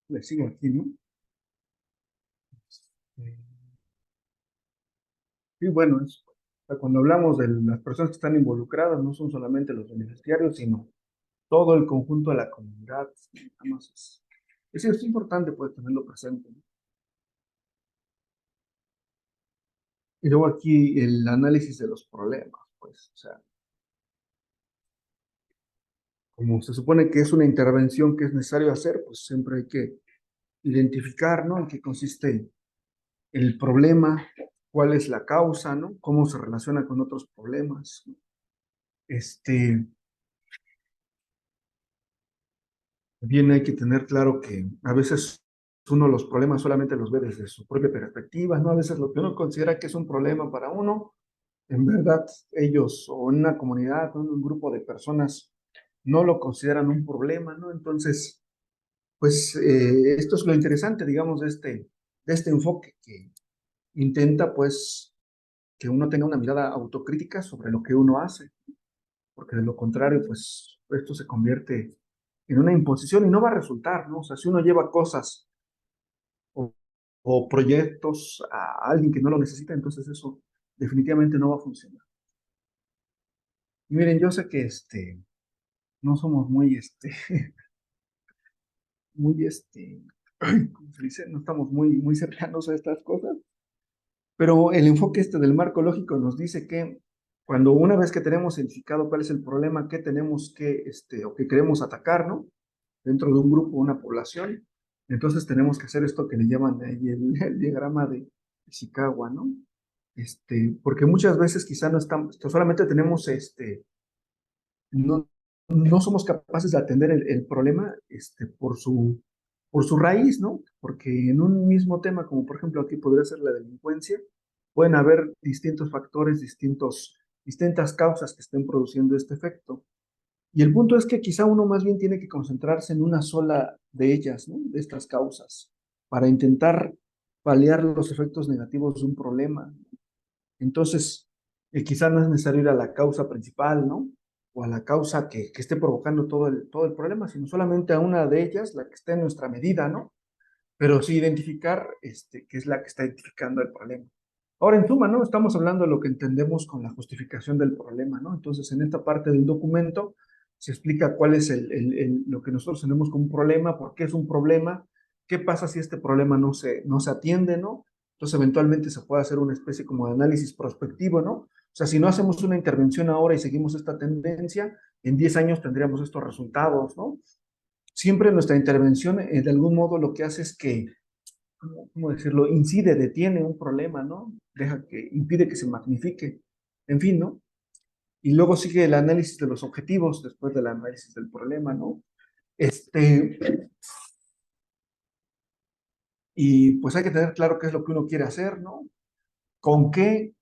le sigo aquí, ¿no? Eh, Sí, bueno, o sea, cuando hablamos de las personas que están involucradas, no son solamente los beneficiarios, sino todo el conjunto de la comunidad. Nada más es importante pues tenerlo presente, ¿no? Y luego aquí el análisis de los problemas, pues, o sea, como se supone que es una intervención que es necesario hacer, pues siempre hay que identificar, ¿no? En qué consiste el problema, cuál es la causa, ¿no? Cómo se relaciona con otros problemas, ¿no? Este, Bien hay que tener claro que a veces uno los problemas solamente los ve desde su propia perspectiva, ¿no? A veces lo que uno considera que es un problema para uno, en verdad ellos o una comunidad, ¿no? Un grupo de personas no lo consideran un problema, ¿no? Entonces, pues esto es lo interesante, digamos, de este enfoque que intenta, pues, que uno tenga una mirada autocrítica sobre lo que uno hace, porque de lo contrario, pues, esto se convierte en una imposición y no va a resultar, ¿no? O sea, si uno lleva cosas o, o proyectos a alguien que no lo necesita, entonces eso definitivamente no va a funcionar. Y miren, yo sé que no somos muy, muy, ¿cómo se dice? No estamos muy cercanos a estas cosas, pero el enfoque del marco lógico nos dice que cuando una vez que tenemos identificado cuál es el problema que tenemos que, o que queremos atacar, ¿no? Dentro de un grupo, una población, entonces tenemos que hacer esto que le llaman ahí el diagrama de Ishikawa, ¿no? Porque muchas veces quizá no estamos, solamente tenemos, no, no somos capaces de atender el problema, por su raíz, ¿no? Porque en un mismo tema, como por ejemplo aquí podría ser la delincuencia, pueden haber distintos factores, distintas causas que estén produciendo este efecto. Y el punto es que quizá uno más bien tiene que concentrarse en una sola de ellas, ¿no? De estas causas, para intentar paliar los efectos negativos de un problema. Entonces, quizá no es necesario ir a la causa principal, ¿no? O a la causa que esté provocando todo el problema, sino solamente a una de ellas, la que esté en nuestra medida, ¿no? Pero sí identificar, qué es la que está identificando el problema. Ahora, en suma, ¿no? Estamos hablando de lo que entendemos con la justificación del problema, ¿no? Entonces, en esta parte del documento se explica cuál es lo que nosotros tenemos como un problema, por qué es un problema, qué pasa si este problema no se atiende, ¿no? Entonces, eventualmente se puede hacer una especie como de análisis prospectivo, ¿no? O sea, si no hacemos una intervención ahora y seguimos esta tendencia, en 10 años tendríamos estos resultados, ¿no? Siempre nuestra intervención, de algún modo, lo que hace es que, ¿cómo decirlo? Incide, detiene un problema, ¿no? Impide que se magnifique, en fin, ¿no? Y luego sigue el análisis de los objetivos después del análisis del problema, ¿no? Este, y pues hay que tener claro qué es lo que uno quiere hacer, ¿no? Con qué,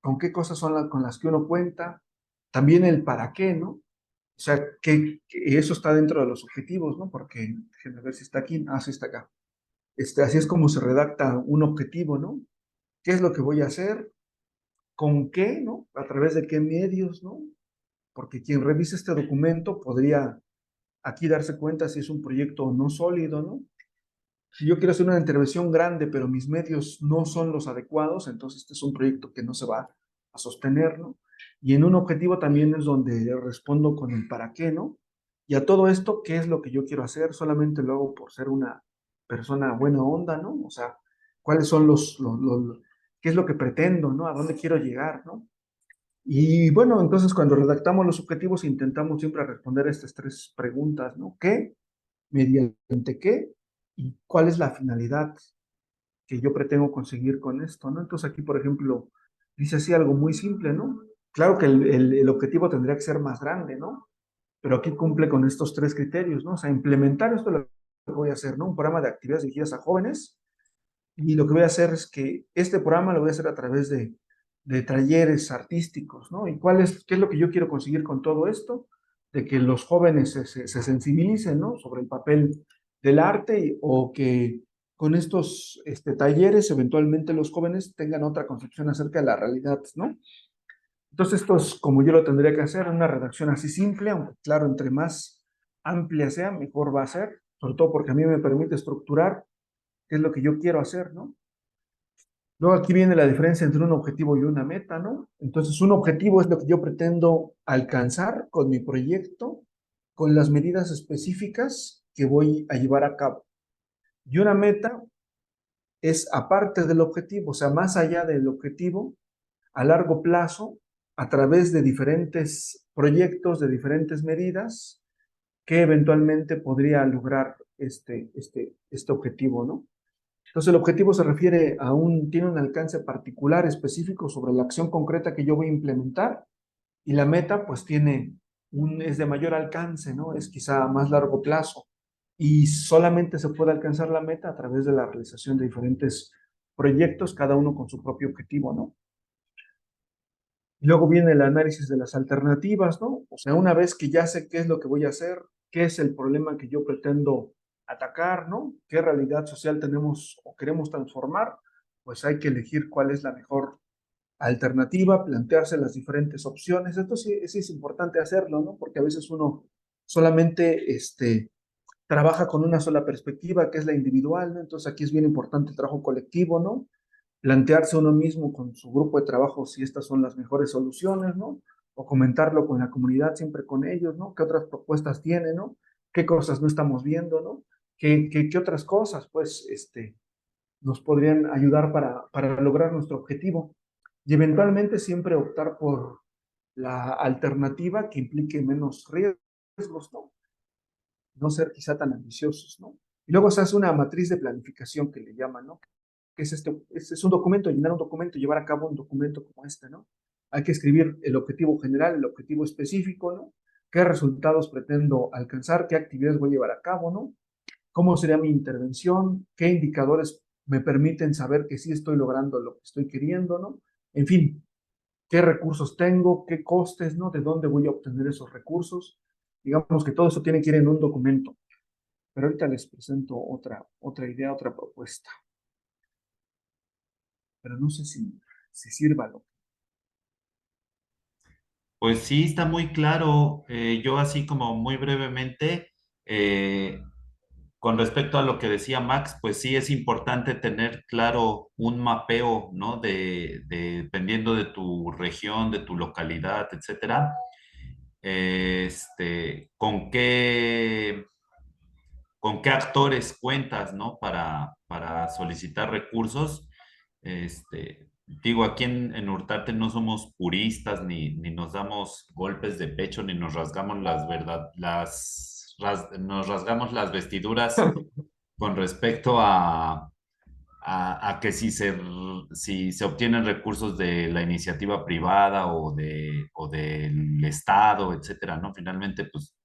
con qué cosas son con las que uno cuenta, también el para qué, ¿no? O sea, que eso está dentro de los objetivos, ¿no? Porque, déjenme ver si está aquí, sí está acá. Así es como se redacta un objetivo, ¿no? ¿Qué es lo que voy a hacer? ¿Con qué, no? ¿A través de qué medios, no? Porque quien revise este documento podría aquí darse cuenta si es un proyecto no sólido, ¿no? Si yo quiero hacer una intervención grande, pero mis medios no son los adecuados, entonces este es un proyecto que no se va a sostener, ¿no? Y en un objetivo también es donde respondo con el para qué, ¿no? Y a todo esto, ¿qué es lo que yo quiero hacer? Solamente lo hago por ser una persona buena onda, ¿no? O sea, ¿cuáles son qué es lo que pretendo, ¿no? ¿A dónde quiero llegar, ¿no? Y bueno, entonces cuando redactamos los objetivos intentamos siempre responder estas tres preguntas, ¿no? ¿Qué? ¿Mediante qué? ¿Y cuál es la finalidad que yo pretendo conseguir con esto, ¿no? Entonces aquí, por ejemplo, dice así algo muy simple, ¿no? Claro que el objetivo tendría que ser más grande, ¿no? Pero aquí cumple con estos tres criterios, ¿no? O sea, implementar esto lo que voy a hacer, ¿no? Un programa de actividades dirigidas a jóvenes y lo que voy a hacer es que este programa lo voy a hacer a través de talleres artísticos, ¿no? ¿Y qué es lo que yo quiero conseguir con todo esto? De que los jóvenes se sensibilicen, ¿no? Sobre el papel del arte o que con estos talleres eventualmente los jóvenes tengan otra concepción acerca de la realidad, ¿no? Entonces esto es como yo lo tendría que hacer, una redacción así simple, aunque claro, entre más amplia sea, mejor va a ser, sobre todo porque a mí me permite estructurar qué es lo que yo quiero hacer, ¿no? Luego aquí viene la diferencia entre un objetivo y una meta, ¿no? Entonces, un objetivo es lo que yo pretendo alcanzar con mi proyecto, con las medidas específicas que voy a llevar a cabo. Y una meta es aparte del objetivo, o sea, más allá del objetivo, a largo plazo, a través de diferentes proyectos, de diferentes medidas, que eventualmente podría lograr este objetivo, ¿no? Entonces el objetivo se refiere tiene un alcance particular, específico sobre la acción concreta que yo voy a implementar y la meta pues es de mayor alcance, ¿no? Es quizá a más largo plazo y solamente se puede alcanzar la meta a través de la realización de diferentes proyectos, cada uno con su propio objetivo, ¿no? Y luego viene el análisis de las alternativas, ¿no? O sea, una vez que ya sé qué es lo que voy a hacer, qué es el problema que yo pretendo atacar, ¿no? ¿Qué realidad social tenemos o queremos transformar? Pues hay que elegir cuál es la mejor alternativa, plantearse las diferentes opciones. Esto sí es importante hacerlo, ¿no? Porque a veces uno solamente trabaja con una sola perspectiva, que es la individual, ¿no? Entonces aquí es bien importante el trabajo colectivo, ¿no? Plantearse uno mismo con su grupo de trabajo si estas son las mejores soluciones, ¿no? o comentarlo con la comunidad, siempre con ellos, ¿no? ¿Qué otras propuestas tienen, ¿no? ¿Qué cosas no estamos viendo, ¿no? ¿Qué otras cosas, pues, nos podrían ayudar para lograr nuestro objetivo? Y eventualmente siempre optar por la alternativa que implique menos riesgos, ¿no? No ser quizá tan ambiciosos, ¿no? Y luego se hace una matriz de planificación que le llaman, ¿no? Que es un documento, llenar un documento, llevar a cabo un documento como este, ¿no? Hay que escribir el objetivo general, el objetivo específico, ¿no? ¿Qué resultados pretendo alcanzar? ¿Qué actividades voy a llevar a cabo, ¿no? ¿Cómo sería mi intervención? ¿Qué indicadores me permiten saber que sí estoy logrando lo que estoy queriendo, ¿no? En fin, ¿qué recursos tengo? ¿Qué costes, ¿no? ¿De dónde voy a obtener esos recursos? Digamos que todo eso tiene que ir en un documento. Pero ahorita les presento otra idea, otra propuesta. Pero no sé si sirva lo. Pues sí, está muy claro. Yo así como muy brevemente, eh, con respecto a lo que decía Max, pues sí es importante tener claro un mapeo, ¿no? Dependiendo de tu región, de tu localidad, etcétera. Con qué actores cuentas, ¿no? Para solicitar recursos. Digo, aquí en Urtate no somos puristas, ni nos damos golpes de pecho, ni nos rasgamos nos rasgamos las vestiduras con respecto a que si se obtienen recursos de la iniciativa privada o del Estado, etcétera, ¿no? Finalmente, pues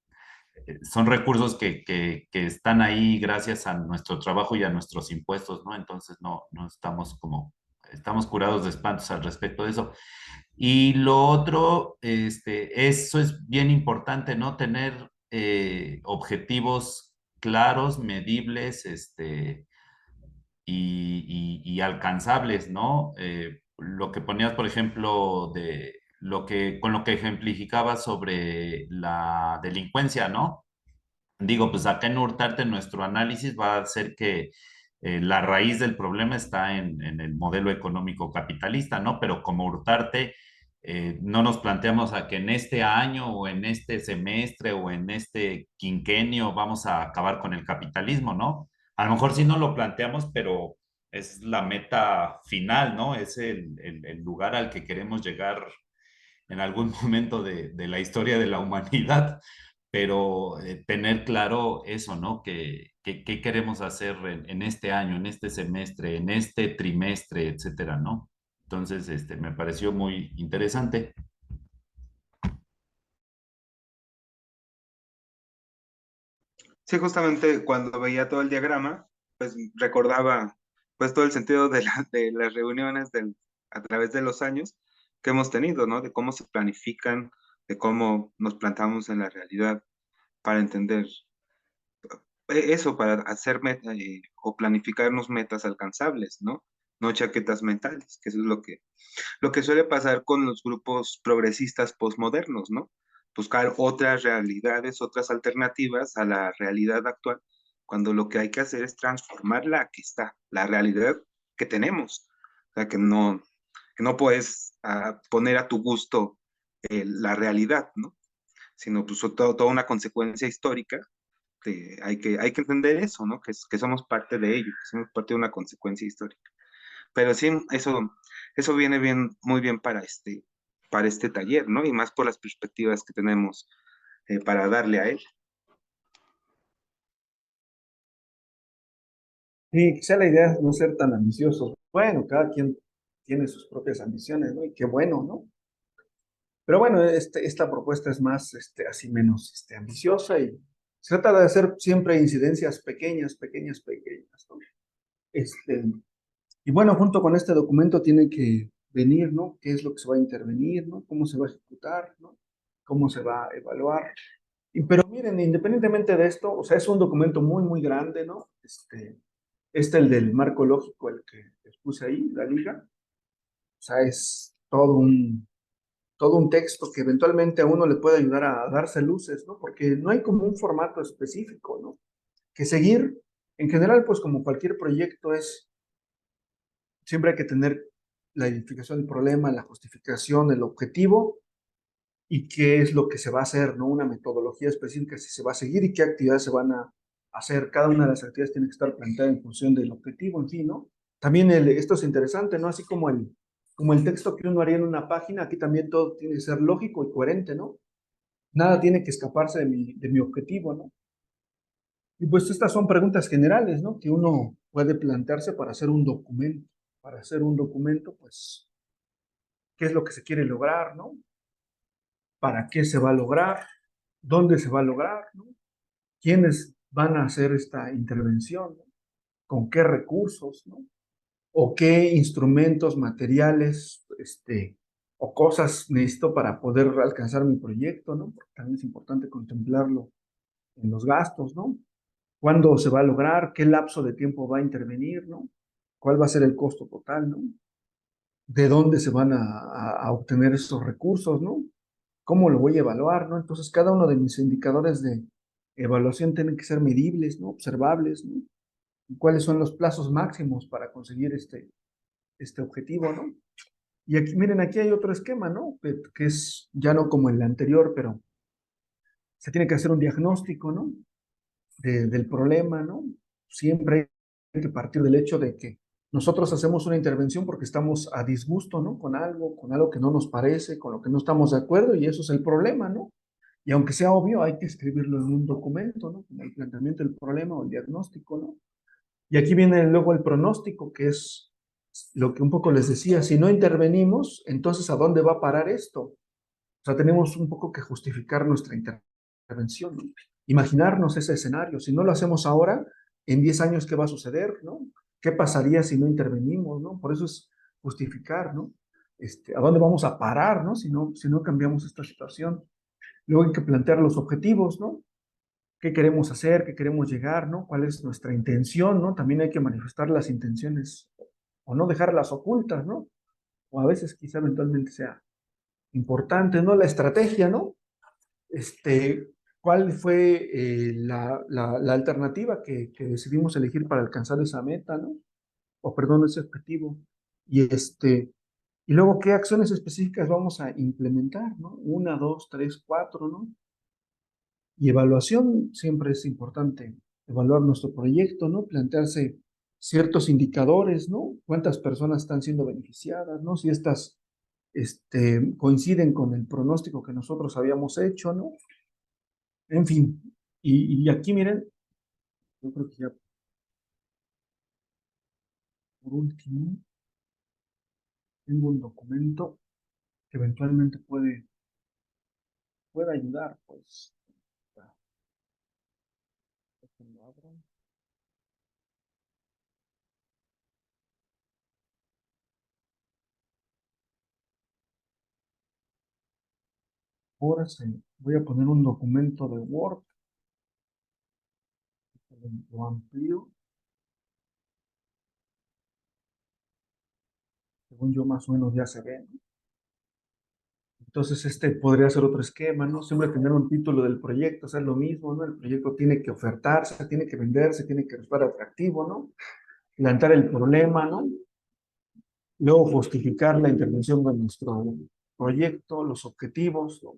son recursos que están ahí gracias a nuestro trabajo y a nuestros impuestos, ¿no? Entonces no estamos curados de espantos al respecto de eso. Y lo otro, eso es bien importante, ¿no? Tener objetivos claros, medibles, y alcanzables, ¿no? Lo que ponías, por ejemplo, con lo que ejemplificabas sobre la delincuencia, ¿no? Digo, pues acá en Hurtarte nuestro análisis va a ser que la raíz del problema está en el modelo económico capitalista, ¿no? Pero como Hurtarte, no nos planteamos a que en este año o en este semestre o en este quinquenio vamos a acabar con el capitalismo, ¿no? A lo mejor sí no lo planteamos, pero es la meta final, ¿no? Es el lugar al que queremos llegar en algún momento de la historia de la humanidad, pero tener claro eso, ¿no? ¿Qué queremos hacer en este año, en este semestre, en este trimestre, etcétera, ¿no? Entonces, me pareció muy interesante. Sí, justamente cuando veía todo el diagrama, pues recordaba pues todo el sentido de las reuniones a través de los años que hemos tenido, ¿no? De cómo se planifican, de cómo nos plantamos en la realidad para entender eso, para hacer o planificarnos metas alcanzables, ¿no? No chaquetas mentales, que eso es lo que suele pasar con los grupos progresistas postmodernos, ¿no? Buscar otras realidades, otras alternativas a la realidad actual, cuando lo que hay que hacer es transformar la que está, la realidad que tenemos. O sea, que no puedes poner a tu gusto la realidad, ¿no? Sino pues toda una consecuencia histórica. Hay que entender eso, ¿no? Que somos parte de ello, que somos parte de una consecuencia histórica. Pero sí, eso viene bien, muy bien para este taller, ¿no? Y más por las perspectivas que tenemos para darle a él. Sí, quizá la idea es no ser tan ambiciosos. Bueno, cada quien tiene sus propias ambiciones, ¿no? Y qué bueno, ¿no? Pero bueno, esta propuesta es más, así menos, ambiciosa y se trata de hacer siempre incidencias pequeñas, pequeñas, pequeñas, ¿no? Este, y bueno, junto con este documento tiene que venir, ¿no? ¿Qué es lo que se va a intervenir, ¿no? ¿Cómo se va a ejecutar, ¿no? ¿Cómo se va a evaluar? Pero miren, independientemente de esto, o sea, es un documento muy, muy grande, ¿no? El del marco lógico, el que les puse ahí, la liga, o sea, es todo un texto que eventualmente a uno le puede ayudar a darse luces, ¿no? Porque no hay como un formato específico, ¿no? Que seguir. En general, pues como cualquier proyecto siempre hay que tener la identificación del problema, la justificación, el objetivo, y qué es lo que se va a hacer, ¿no? Una metodología específica si se va a seguir y qué actividades se van a hacer. Cada una de las actividades tiene que estar planteada en función del objetivo, en fin, ¿no? También esto es interesante, ¿no? Así como el texto que uno haría en una página, aquí también todo tiene que ser lógico y coherente, ¿no? Nada tiene que escaparse de mi objetivo, ¿no? Y pues estas son preguntas generales, ¿no? Que uno puede plantearse para hacer un documento. Para hacer un documento, pues, ¿qué es lo que se quiere lograr, ¿no? ¿Para qué se va a lograr? ¿Dónde se va a lograr, ¿no? ¿Quiénes van a hacer esta intervención, ¿no? ¿Con qué recursos, ¿no? ¿O qué instrumentos, materiales, o cosas necesito para poder alcanzar mi proyecto, ¿no? Porque también es importante contemplarlo en los gastos, ¿no? ¿Cuándo se va a lograr? ¿Qué lapso de tiempo va a intervenir, ¿no? ¿Cuál va a ser el costo total, ¿no? ¿De dónde se van a obtener esos recursos, ¿no? ¿Cómo lo voy a evaluar, ¿no? Entonces, cada uno de mis indicadores de evaluación tienen que ser medibles, ¿no? Observables, ¿no? ¿Y cuáles son los plazos máximos para conseguir este objetivo, ¿no? Y aquí, miren, aquí hay otro esquema, ¿no? Que es ya no como el anterior, pero se tiene que hacer un diagnóstico, ¿no? Del problema, ¿no? Siempre hay que partir del hecho de que nosotros hacemos una intervención porque estamos a disgusto, ¿no? Con algo que no nos parece, con lo que no estamos de acuerdo, y eso es el problema, ¿no? Y aunque sea obvio, hay que escribirlo en un documento, ¿no? Como el planteamiento del problema o el diagnóstico, ¿no? Y aquí viene luego el pronóstico, que es lo que un poco les decía, si no intervenimos, entonces ¿a dónde va a parar esto? O sea, tenemos un poco que justificar nuestra intervención, ¿no? Imaginarnos ese escenario. Si no lo hacemos ahora, en 10 años, ¿qué va a suceder, no? ¿Qué pasaría si no intervenimos, no? Por eso es justificar, ¿no? ¿A dónde vamos a parar, no? Si no cambiamos esta situación. Luego hay que plantear los objetivos, ¿no? ¿Qué queremos hacer? ¿Qué queremos llegar, no? ¿Cuál es nuestra intención, no? También hay que manifestar las intenciones o no dejarlas ocultas, ¿no? O a veces quizá eventualmente sea importante, ¿no? La estrategia, ¿no? ¿Cuál fue la alternativa que decidimos elegir para alcanzar esa meta, ¿no? O perdón, ese objetivo. Y luego, ¿qué acciones específicas vamos a implementar, ¿no? Una, dos, tres, cuatro, ¿no? Y evaluación, siempre es importante evaluar nuestro proyecto, ¿no? Plantearse ciertos indicadores, ¿no? ¿Cuántas personas están siendo beneficiadas, ¿no? Si estas coinciden con el pronóstico que nosotros habíamos hecho, ¿no? En fin, y aquí miren, yo creo que ya por último, tengo un documento que eventualmente puede ayudar, pues. Déjenlo abro. Ahora sí, voy a poner un documento de Word, lo amplío, según yo más o menos ya se ve, ¿no? Entonces podría ser otro esquema, ¿no? Siempre tener un título del proyecto, hacer lo mismo, ¿no? El proyecto tiene que ofertarse, tiene que venderse, tiene que resultar atractivo, ¿no? Plantear el problema, ¿no? Luego justificar la intervención de nuestro proyecto, los objetivos, ¿no?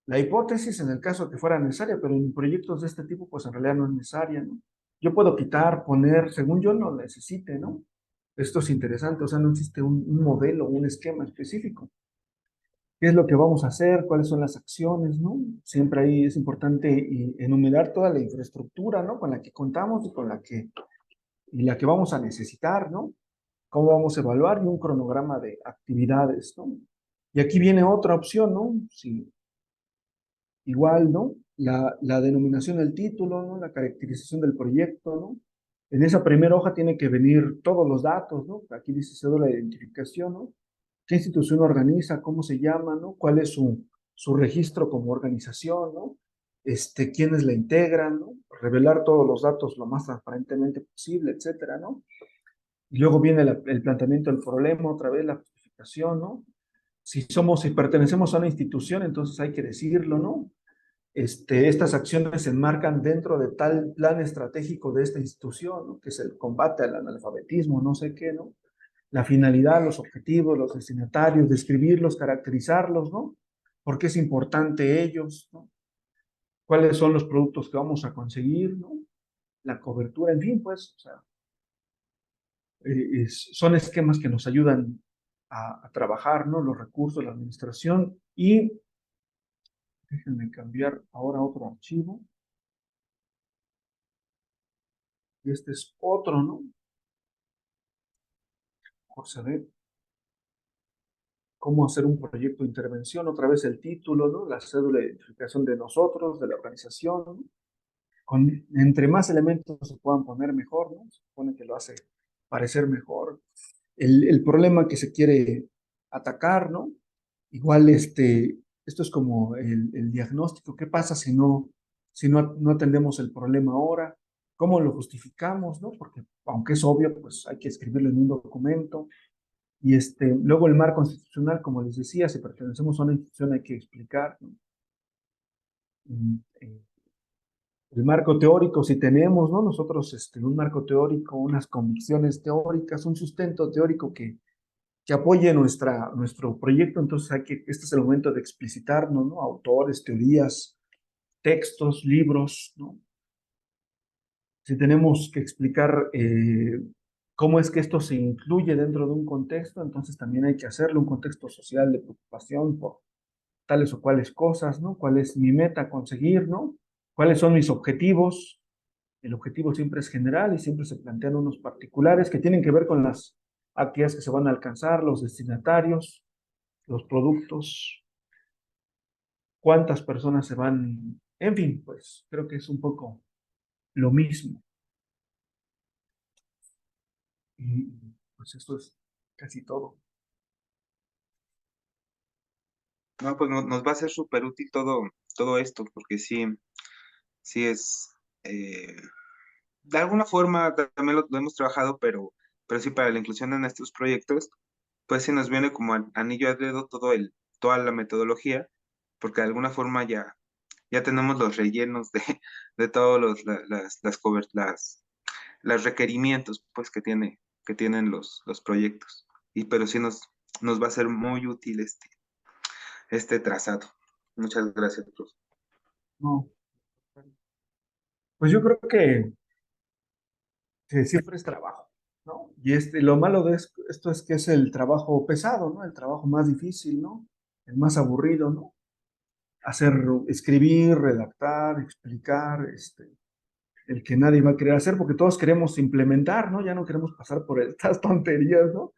La hipótesis en el caso que fuera necesaria, pero en proyectos de este tipo, pues en realidad no es necesaria, ¿no? Yo puedo quitar, poner, según yo lo necesite, ¿no? Esto es interesante, o sea, no existe un modelo, un esquema específico. ¿Qué es lo que vamos a hacer? ¿Cuáles son las acciones, no? Siempre ahí es importante enumerar toda la infraestructura, ¿no? Con la que contamos y la que vamos a necesitar, ¿no? Cómo vamos a evaluar y un cronograma de actividades, ¿no? Y aquí viene otra opción, ¿no? Si igual, ¿no? La denominación del título, ¿no? La caracterización del proyecto, ¿no? En esa primera hoja tiene que venir todos los datos, ¿no? Aquí dice cédula de identificación, ¿no? ¿Qué institución organiza? ¿Cómo se llama? ¿No? ¿Cuál es su registro como organización? ¿No? ¿Quiénes la integran? ¿No? Revelar todos los datos lo más transparentemente posible, etcétera, ¿no? Y luego viene el planteamiento del problema, otra vez la justificación, ¿no? Si pertenecemos a una institución, entonces hay que decirlo, ¿no? Estas acciones se enmarcan dentro de tal plan estratégico de esta institución, ¿no? Que es el combate al analfabetismo, no sé qué, ¿no? La finalidad, los objetivos, los destinatarios, describirlos, caracterizarlos, ¿no? por qué es importante ellos, ¿no? Cuáles son los productos que vamos a conseguir, ¿no? La cobertura, en fin, pues, o sea, son esquemas que nos ayudan a trabajar, ¿no? Los recursos, la administración y déjenme cambiar ahora a otro archivo. Este es otro, ¿no? Por saber cómo hacer un proyecto de intervención, otra vez el título, ¿no? La cédula de identificación de nosotros, de la organización, ¿no? Entre más elementos se puedan poner mejor, ¿no? Se supone que lo hace parecer mejor. El problema que se quiere atacar, ¿no? Igual esto es como el diagnóstico. ¿Qué pasa si no atendemos el problema ahora? ¿Cómo lo justificamos, no? Porque aunque es obvio, pues hay que escribirlo en un documento. Y luego el marco constitucional, como les decía, si pertenecemos a una institución hay que explicar, ¿no? El marco teórico, si tenemos, ¿no? Nosotros un marco teórico, unas convicciones teóricas, un sustento teórico que apoye nuestro proyecto, entonces este es el momento de explicitarnos, ¿no? Autores, teorías, textos, libros, ¿no? Si tenemos que explicar cómo es que esto se incluye dentro de un contexto, entonces también hay que hacerlo, un contexto social de preocupación por tales o cuales cosas, ¿no? ¿Cuál es mi meta a conseguir, ¿no? ¿Cuáles son mis objetivos? El objetivo siempre es general y siempre se plantean unos particulares que tienen que ver con las actividades que se van a alcanzar, los destinatarios, los productos, cuántas personas se van, en fin, pues creo que es un poco lo mismo. Y pues esto es casi todo. No, pues nos va a ser súper útil todo esto, porque sí es, de alguna forma también lo hemos trabajado, pero sí para la inclusión en estos proyectos, pues sí nos viene como anillo al dedo toda la metodología, porque de alguna forma ya tenemos los rellenos de todos las requerimientos pues que tienen los proyectos. Pero sí nos va a ser muy útil este trazado. Muchas gracias, profe. No, pues yo creo que siempre es trabajo, ¿no? Y lo malo de esto es que es el trabajo pesado, ¿no? El trabajo más difícil, ¿no? El más aburrido, ¿no? Escribir, redactar, explicar, el que nadie va a querer hacer, porque todos queremos implementar, ¿no? Ya no queremos pasar por estas tonterías, ¿no?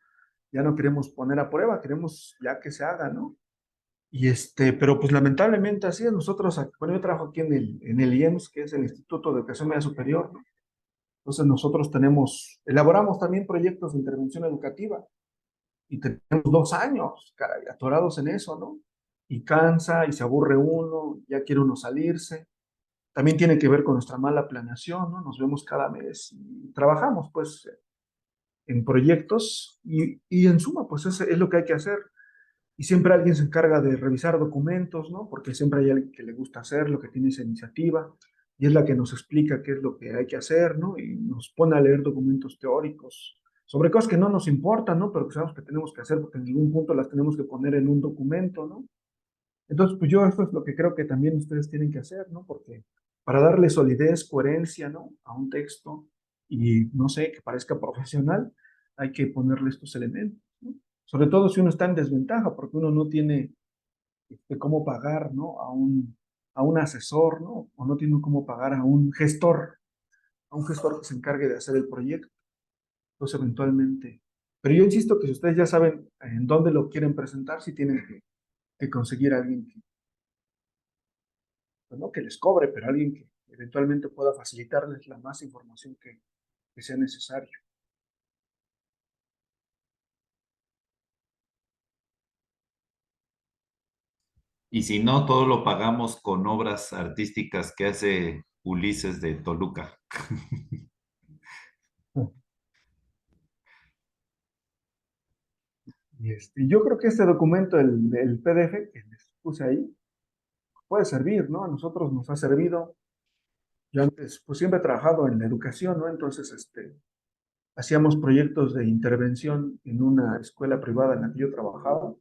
Ya no queremos poner a prueba, queremos ya que se haga, ¿no? Y pero pues lamentablemente así es. Nosotros, bueno, yo trabajo aquí en el IEMS, que es el Instituto de Educación Media Superior, ¿no? Entonces nosotros elaboramos también proyectos de intervención educativa y tenemos 2 años, caray, atorados en eso, ¿no? Y cansa y se aburre uno, ya quiere uno salirse. También tiene que ver con nuestra mala planeación, ¿no? Nos vemos cada mes y trabajamos, pues, en proyectos y en suma, pues, es lo que hay que hacer. Y siempre alguien se encarga de revisar documentos, ¿no? Porque siempre hay alguien que le gusta hacerlo, que tiene esa iniciativa y es la que nos explica qué es lo que hay que hacer, ¿no? Y nos pone a leer documentos teóricos sobre cosas que no nos importan, ¿no? Pero que sabemos que tenemos que hacer porque en algún punto las tenemos que poner en un documento, ¿no? Entonces, pues yo esto es lo que creo que también ustedes tienen que hacer, ¿no? Porque para darle solidez, coherencia, ¿no? A un texto y, no sé, que parezca profesional, hay que ponerle estos elementos, ¿no? Sobre todo si uno está en desventaja, porque uno no tiene cómo pagar, ¿no? A un asesor, ¿no? O no tiene cómo pagar a un gestor que se encargue de hacer el proyecto. Entonces, eventualmente. Pero yo insisto que si ustedes ya saben en dónde lo quieren presentar, sí tienen que conseguir a alguien que, pues no que les cobre, pero alguien que eventualmente pueda facilitarles la más información que sea necesario. Y si no, todo lo pagamos con obras artísticas que hace Ulises de Toluca. Y yo creo que este documento, el PDF que les puse ahí, puede servir, ¿no? A nosotros nos ha servido. Yo antes, pues siempre he trabajado en la educación, ¿no? Entonces, hacíamos proyectos de intervención en una escuela privada en la que yo trabajaba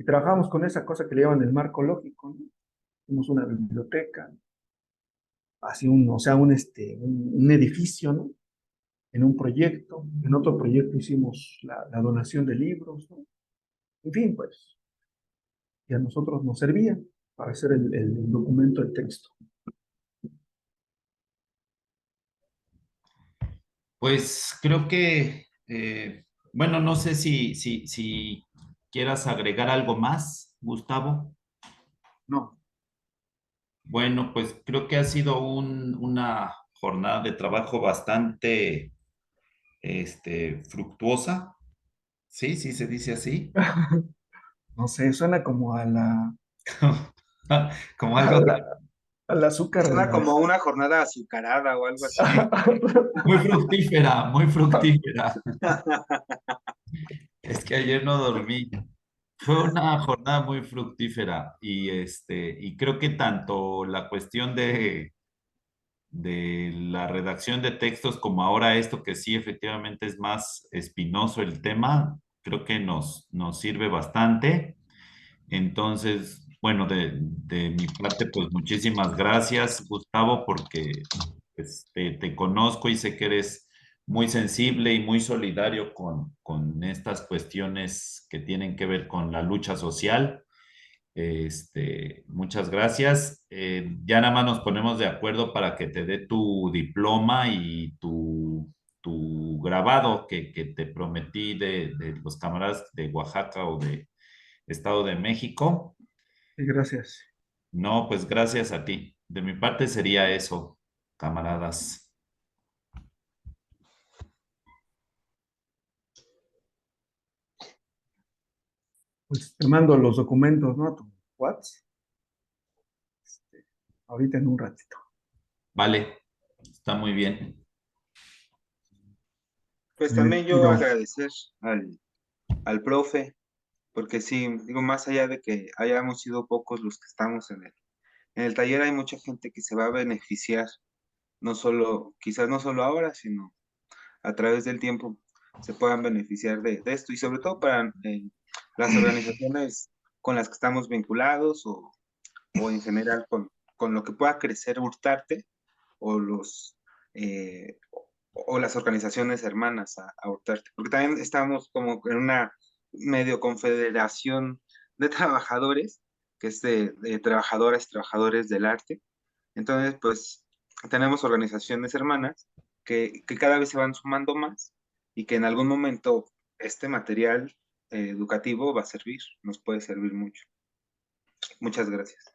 Y trabajamos con esa cosa que le llaman el marco lógico, ¿no? Hicimos una biblioteca, así o sea, un edificio, ¿no? En un proyecto, en otro proyecto hicimos la donación de libros, ¿no? En fin, pues, y a nosotros nos servía para hacer el documento, el texto. Pues creo que, bueno, no sé si quieras agregar algo más, Gustavo. No, Bueno, pues creo que ha sido una jornada de trabajo bastante, fructuosa. Sí, sí, se dice así. no sé, suena como Como a algo la- al azúcar de Suena como las... una jornada azucarada o algo así. sí, muy fructífera, muy fructífera. Es que ayer no dormí. Fue una jornada muy fructífera y creo que tanto la cuestión de la redacción de textos como ahora esto que sí efectivamente es más espinoso el tema, creo que nos sirve bastante. Entonces, bueno, de mi parte, pues muchísimas gracias, Gustavo, porque pues, te conozco y sé que eres muy sensible y muy solidario con estas cuestiones que tienen que ver con la lucha social. Muchas gracias. Ya nada más nos ponemos de acuerdo para que te dé tu diploma y tu grabado que te prometí de los camaradas de Oaxaca o de Estado de México. Sí, gracias. No, pues gracias a ti. De mi parte sería eso, camaradas. Pues te mando los documentos, ¿no? A tu WhatsApp, ahorita en un ratito. Vale, está muy bien. Pues también yo Divertido. agradecer al profe, porque sí, digo, más allá de que hayamos sido pocos los que estamos en el taller, hay mucha gente que se va a beneficiar, no solo, quizás no solo ahora, sino a través del tiempo se puedan beneficiar de esto y sobre todo para las organizaciones con las que estamos vinculados o en general con lo que pueda crecer Hurtarte o eh, o las organizaciones hermanas a Hurtarte, porque también estamos como en una medio confederación de trabajadores, que es de trabajadoras y trabajadores del arte. Entonces, pues tenemos organizaciones hermanas que cada vez se van sumando más y que en algún momento este material educativo va a servir, nos puede servir mucho. Muchas gracias.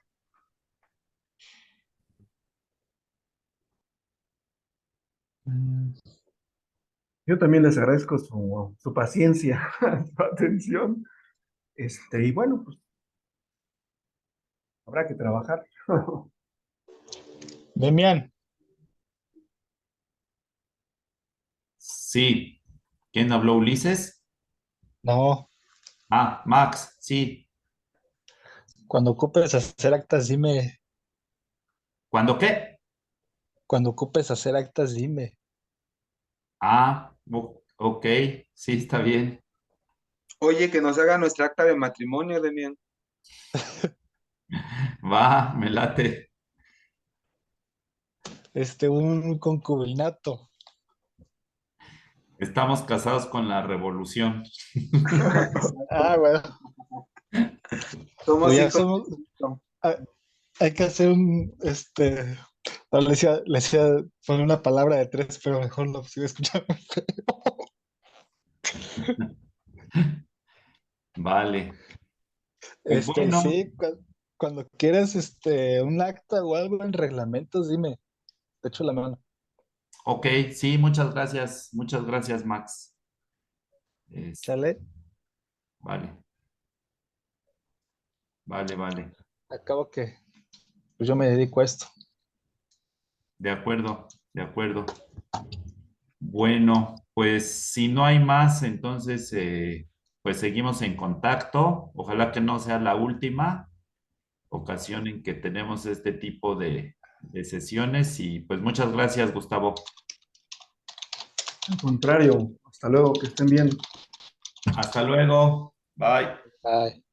Mm, Yo también les agradezco su paciencia, su atención. Y bueno, pues habrá que trabajar. Demian, Sí. ¿Quién habló, Ulises? no, Ah, Max, sí. cuando ocupes hacer actas, dime. ¿Cuándo qué? Cuando ocupes hacer actas, dime. Ah, ok, sí, está bien. Oye, que nos haga nuestra acta de matrimonio, Demian. Va, me late. Un concubinato. Estamos casados con la revolución. Ah, bueno, Somos pues ya hijos de somos, Cristo. ah, hay que hacer no, le decía poner una palabra de tres, pero mejor lo sigo escuchando. Vale. Pues bueno, Sí, cuando quieras, un acta o algo en reglamentos, dime, te echo la mano. ok, sí, muchas gracias, Max. Es- ¿Sale? vale, vale. Acabo que, pues yo me dedico a esto. De acuerdo, de acuerdo. Bueno, pues si no hay más, entonces, pues seguimos en contacto. Ojalá que no sea la última ocasión en que tenemos este tipo de sesiones y pues muchas gracias, Gustavo. Al contrario, hasta luego, que estén bien. Hasta luego. Bye. Bye.